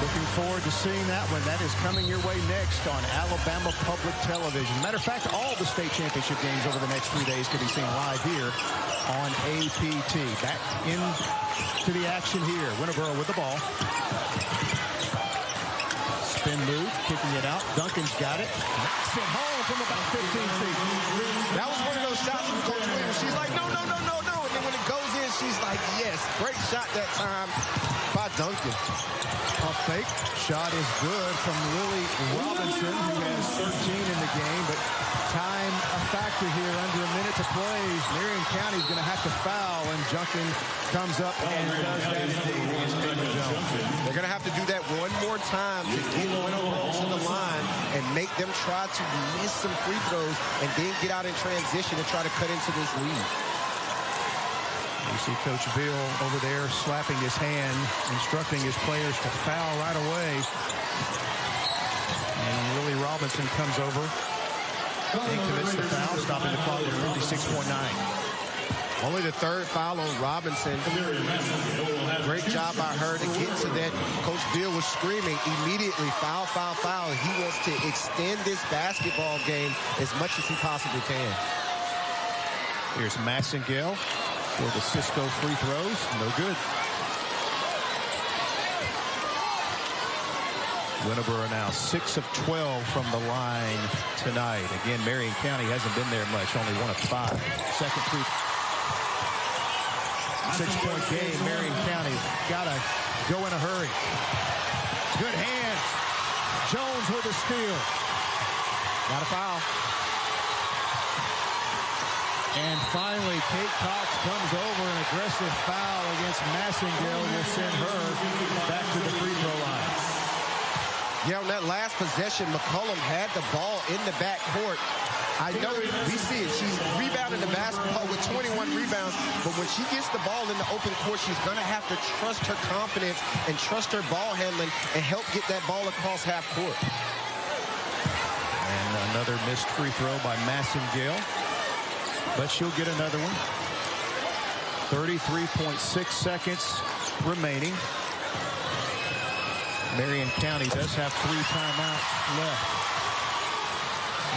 S9: Looking forward to seeing that one. That is coming your way next on Alabama Public Television. Matter of fact, all the state championship games over the next 3 days can be seen live here on APT. Back into the action here. Winterboro with the ball. Spin move, kicking it out. Duncan's got it. Knocks it home from about 15 feet.
S10: That was one of those shots from Coach Williams. She's like, no, no, no, no, no. And then when it goes in, she's like, yes. Great shot that time by Duncan.
S9: A fake shot is good from Lily Robinson, who has 13 in the game, but time a factor here. Under a minute to play. Marion County's going to have to foul, and Junkin comes up and does that indeed.
S10: They're going to have to do that one more time to get Winterboro to the line and make them try to miss some free throws and then get out in transition and try to cut into this lead.
S9: You see Coach Bill over there slapping his hand, instructing his players to foul right away. And Lily Robinson comes over and commits the foul, stopping the clock at 56.9.
S10: Only the third foul on Robinson. Great job by her to get to that. Coach Bill was screaming immediately, foul, foul, foul. He wants to extend this basketball game as much as he possibly can.
S9: Here's Massengale for the Cisco free throws. No good. Winterboro now 6 of 12 from the line tonight. Again, Marion County hasn't been there much, only 1 of 5. Second free 6-point game. Marion County got to go in a hurry. Good hands. Jones with a steal. Got a foul. And finally, Kate Cox comes over. An aggressive foul against Massengale will send her back to the free throw line.
S10: Yeah, on that last possession, McCollum had the ball in the backcourt. I know we see it. She's rebounding the basketball with 21 rebounds, but when she gets the ball in the open court, she's going to have to trust her confidence and trust her ball handling and help get that ball across half court.
S9: And another missed free throw by Massengale, but she'll get another one. 33.6 seconds remaining. Marion County does have 3 timeouts left.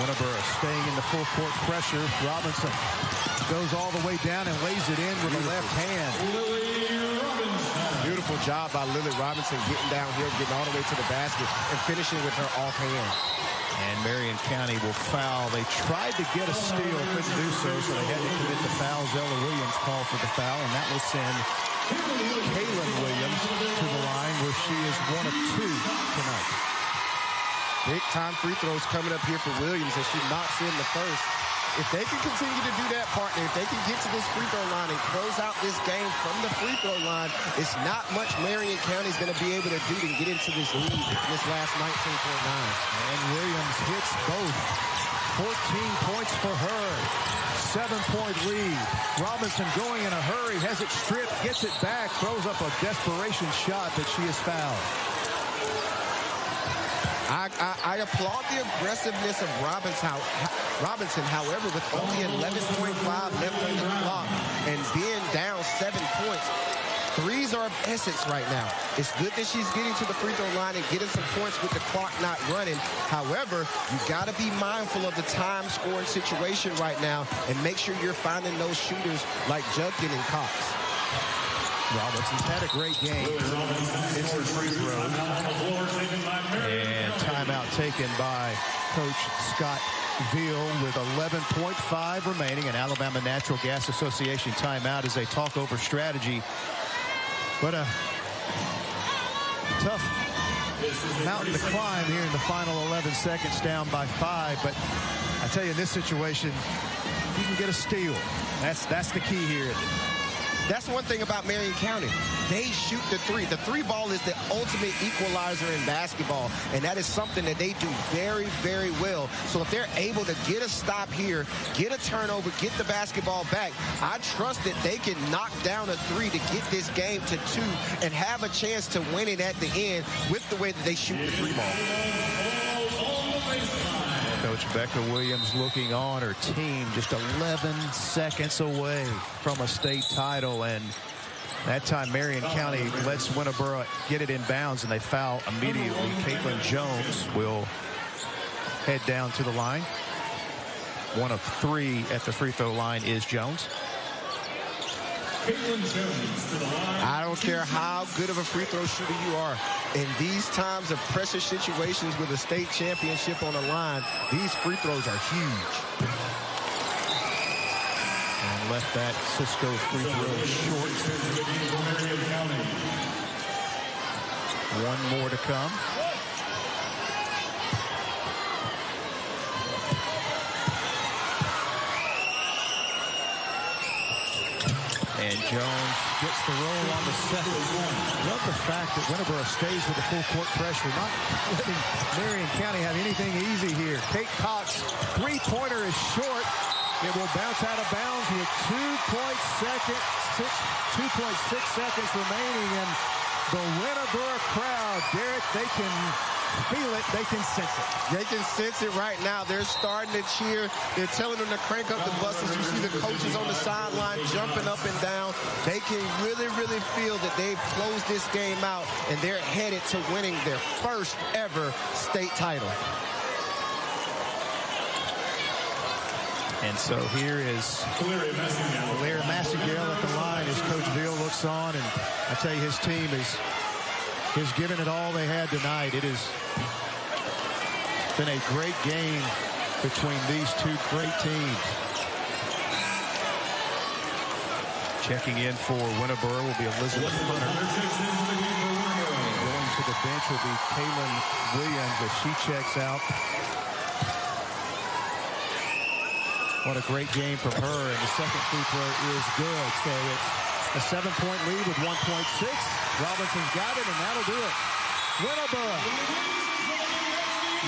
S9: Winterboro staying in the full court pressure. Robinson goes all the way down and lays it in with a left hand.
S10: Beautiful job by Lily Robinson getting down here, getting all the way to the basket and finishing with her offhand.
S9: And Marion County will foul. They tried to get a steal, couldn't do so, so they had to commit the foul. Zella Williams called for the foul, and that will send Kaylin Williams to the line, where she is 1 of 2 tonight.
S10: Big time free throws coming up here for Williams as she knocks in the first. If they can continue to do that, partner, if they can get to this free throw line and close out this game from the free throw line, it's not much Marion County's going to be able to do to get into this lead in this last 19.9.
S9: And Williams hits both. 14 points for her. 7-point lead. Robinson going in a hurry, has it stripped, gets it back, throws up a desperation shot, but she is fouled.
S10: I applaud the aggressiveness of Robinson, however, with only 11.5 left on the clock and being down 7 points. Threes are of essence right now. It's good that she's getting to the free throw line and getting some points with the clock not running. However, you got to be mindful of the time scoring situation right now and make sure you're finding those shooters like Judkin and Cox.
S9: Robinson's had a great game. It's the free throw. And timeout taken by Coach Scott Veal with 11.5 remaining. An Alabama Natural Gas Association timeout as they talk over strategy. But a tough mountain to climb here in the final 11 seconds, down by 5. But I tell you, in this situation, you can get a steal. That's the key here.
S10: That's one thing about Marion County. They shoot the three. The three ball is the ultimate equalizer in basketball, and that is something that they do very, very well. So if they're able to get a stop here, get a turnover, get the basketball back, I trust that they can knock down a 3 to get this game to 2 and have a chance to win it at the end with the way that they shoot the 3 ball.
S9: Coach Becca Williams looking on her team, just 11 seconds away from a state title, and that time Marion County lets Winterboro get it in bounds, and they foul immediately. Caitlin Jones will head down to the line. 1 of 3 at the free throw line is Jones.
S10: I don't care how good of a free throw shooter you are. In these times of pressure situations with a state championship on the line, these free throws are huge.
S9: And left that Cisco free throw short. 1 more to come. And Jones gets the roll on the second. Love the fact that Winterboro stays with the full court pressure, not letting Marion County have anything easy here. Kate Cox, 3-pointer is short. It will bounce out of bounds with 2.6 seconds remaining. And the Winterboro crowd, Derek, they can feel it, they can sense it.
S10: They can sense it right now. They're starting to cheer. They're telling them to crank up the buses. You see the coaches on the sideline jumping up and down. They can really, really feel that they've closed this game out, and they're headed to winning their first ever state title.
S9: And so here is Larry Massengale at the line as Coach Veal looks on, and I tell you, his team is given it all they had tonight. It has been a great game between these two great teams. Checking in for Winterboro will be Elizabeth Hunter. Going to the bench will be Kaylin Williams as she checks out. What a great game from her, and the second free throw is good. So it's a 7-point lead with 1.6. Robinson's got it, and that'll do it. Winterboro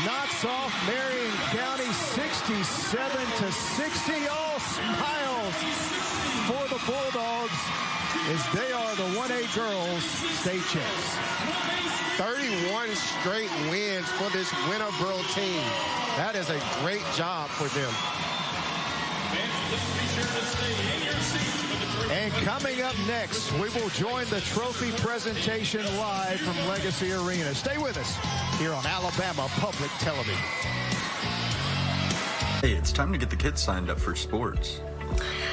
S9: knocks off Marion County 67-60. All smiles for the Bulldogs as they are the 1A girls state champs.
S10: 31 straight wins for this Winterboro team. That is a great job for them.
S9: And coming up next, we will join the trophy presentation live from Legacy Arena. Stay with us here on Alabama Public Television.
S2: Hey, it's time to get the kids signed up for sports.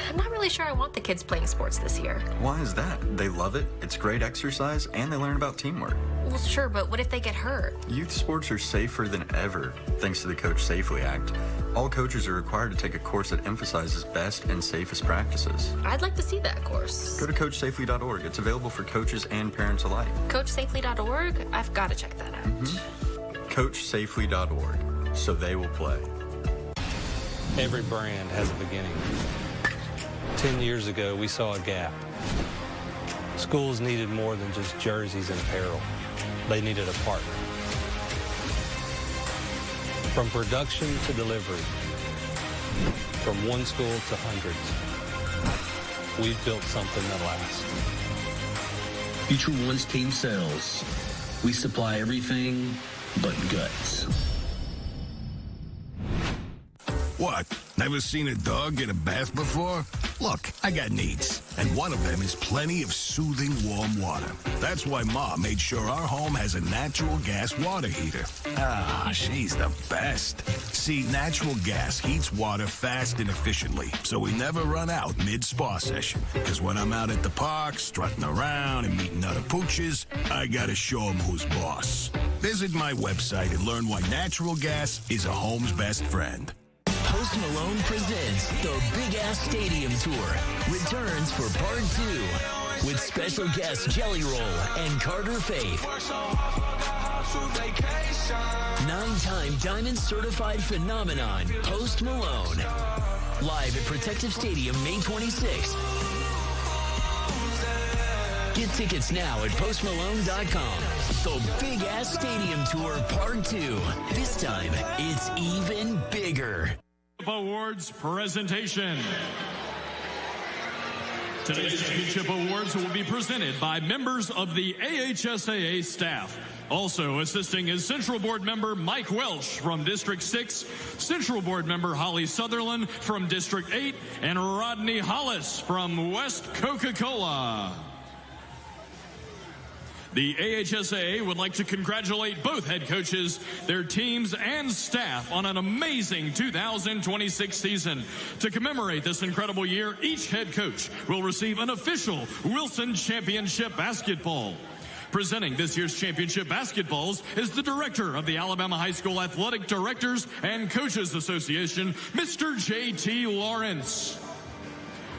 S5: I'm not really sure I want the kids playing sports this year.
S2: Why is that? They love it, it's great exercise, and they learn about teamwork.
S5: Well, sure, but what if they get hurt?
S2: Youth sports are safer than ever, thanks to the Coach Safely Act. All coaches are required to take a course that emphasizes best and safest practices.
S5: I'd like to see that course.
S2: Go to CoachSafely.org. It's available for coaches and parents alike.
S5: CoachSafely.org? I've got to check that out.
S2: CoachSafely.org, so they will play.
S6: Every brand has a beginning. 10 years ago, we saw a gap. Schools needed more than just jerseys and apparel. They needed a partner. From production to delivery, from one school to hundreds, we've built something that lasts.
S18: Future One's team sells. We supply everything but guts.
S3: What? Never seen a dog get a bath before? Look, I got needs, and one of them is plenty of soothing warm water. That's why Ma made sure our home has a natural gas water heater. Ah, she's the best. See, natural gas heats water fast and efficiently, so we never run out mid-spa session. Because when I'm out at the park, strutting around and meeting other pooches, I gotta show them who's boss. Visit my website and learn why natural gas is a home's best friend.
S21: Post Malone presents the Big Ass Stadium Tour. Returns for Part 2 with special guests Jelly Roll and Carter Faith. 9-time Diamond Certified Phenomenon, Post Malone. Live at Protective Stadium, May 26th. Get tickets now at postmalone.com. The Big Ass Stadium Tour Part 2. This time, it's even bigger.
S22: Awards presentation. Today's championship awards will be presented by members of the AHSAA staff. Also assisting is Central Board member Mike Welsh from District 6, Central Board member Holly Sutherland from District 8, and Rodney Hollis from West Coca-Cola. The AHSAA would like to congratulate both head coaches, their teams, and staff on an amazing 2026 season. To commemorate this incredible year, each head coach will receive an official Wilson Championship basketball. Presenting this year's championship basketballs is the director of the Alabama High School Athletic Directors and Coaches Association, Mr. J.T. Lawrence.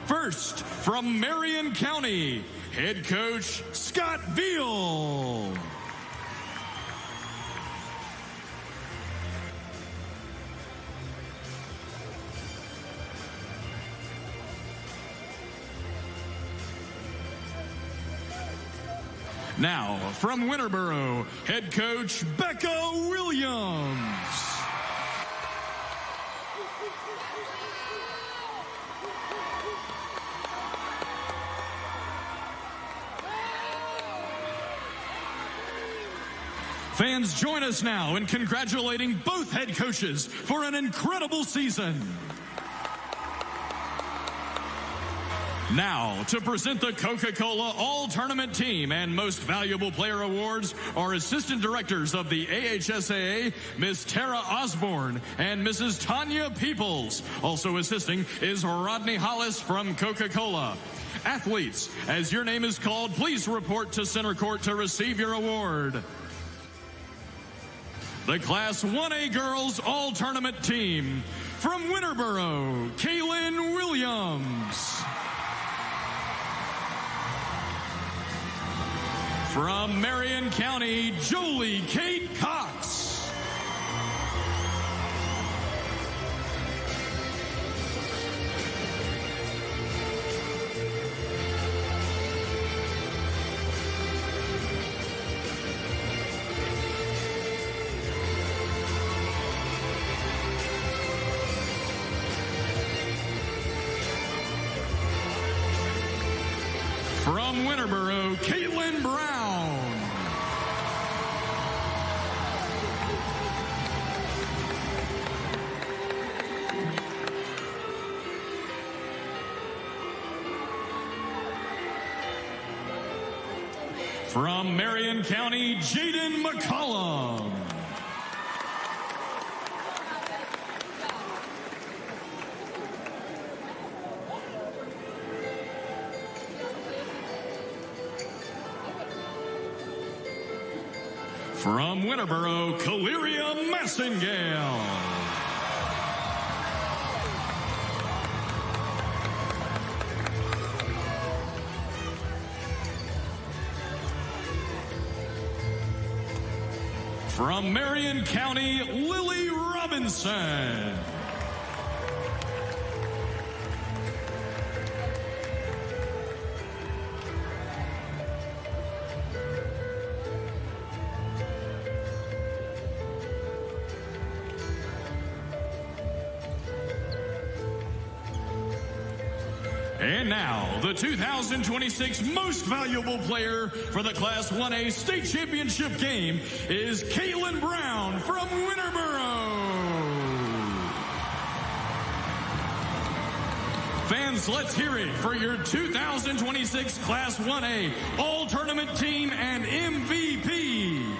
S22: First, from Marion County, head coach Scott Veal. Now, from Winterboro, head coach Becca Williams. Fans, join us now in congratulating both head coaches for an incredible season. Now, to present the Coca-Cola All-Tournament Team and Most Valuable Player Awards are Assistant Directors of the AHSAA, Ms. Tara Osborne and Mrs. Tanya Peoples. Also assisting is Rodney Hollis from Coca-Cola. Athletes, as your name is called, please report to center court to receive your award. The Class 1A Girls All-Tournament Team. From Winterboro, Kaylin Williams. From Marion County, Jolie Kate Cox. From Winterboro, Caitlin Brown. From Marion County, Jaden McCollum. From Winterboro, Caleria Massengale. From Marion County, Lily Robinson. And now, the 2026 Most Valuable Player for the Class 1A State Championship game is Caitlin Brown from Winterboro. Fans, let's hear it for your 2026 Class 1A All-Tournament Team and MVP.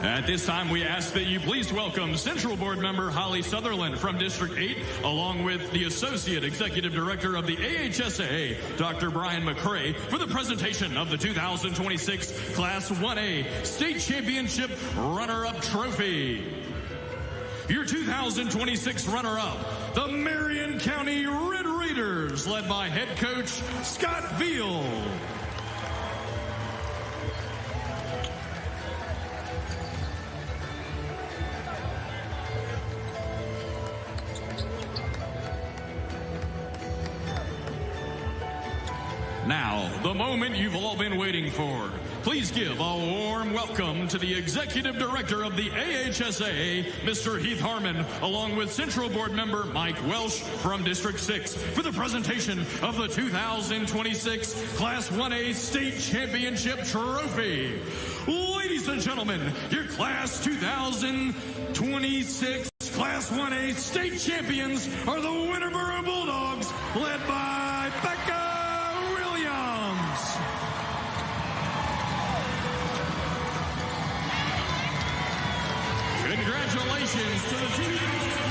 S22: At this time, we ask that you please welcome Central Board Member Holly Sutherland from District 8, along with the Associate Executive Director of the AHSAA, Dr. Brian McCrae, for the presentation of the 2026 Class 1A State Championship Runner-Up Trophy. Your 2026 runner-up, the Marion County Red Raiders, led by head coach Scott Veal. Now, the moment you've all been waiting for. Please give a warm welcome to the Executive Director of the AHSAA, Mr. Heath Harmon, along with Central Board Member Mike Welsh from District 6 for the presentation of the 2026 Class 1A State Championship Trophy. Ladies and gentlemen, your Class 2026 Class 1A State Champions are the Winterboro Bulldogs, led by Becca. Congratulations to the team.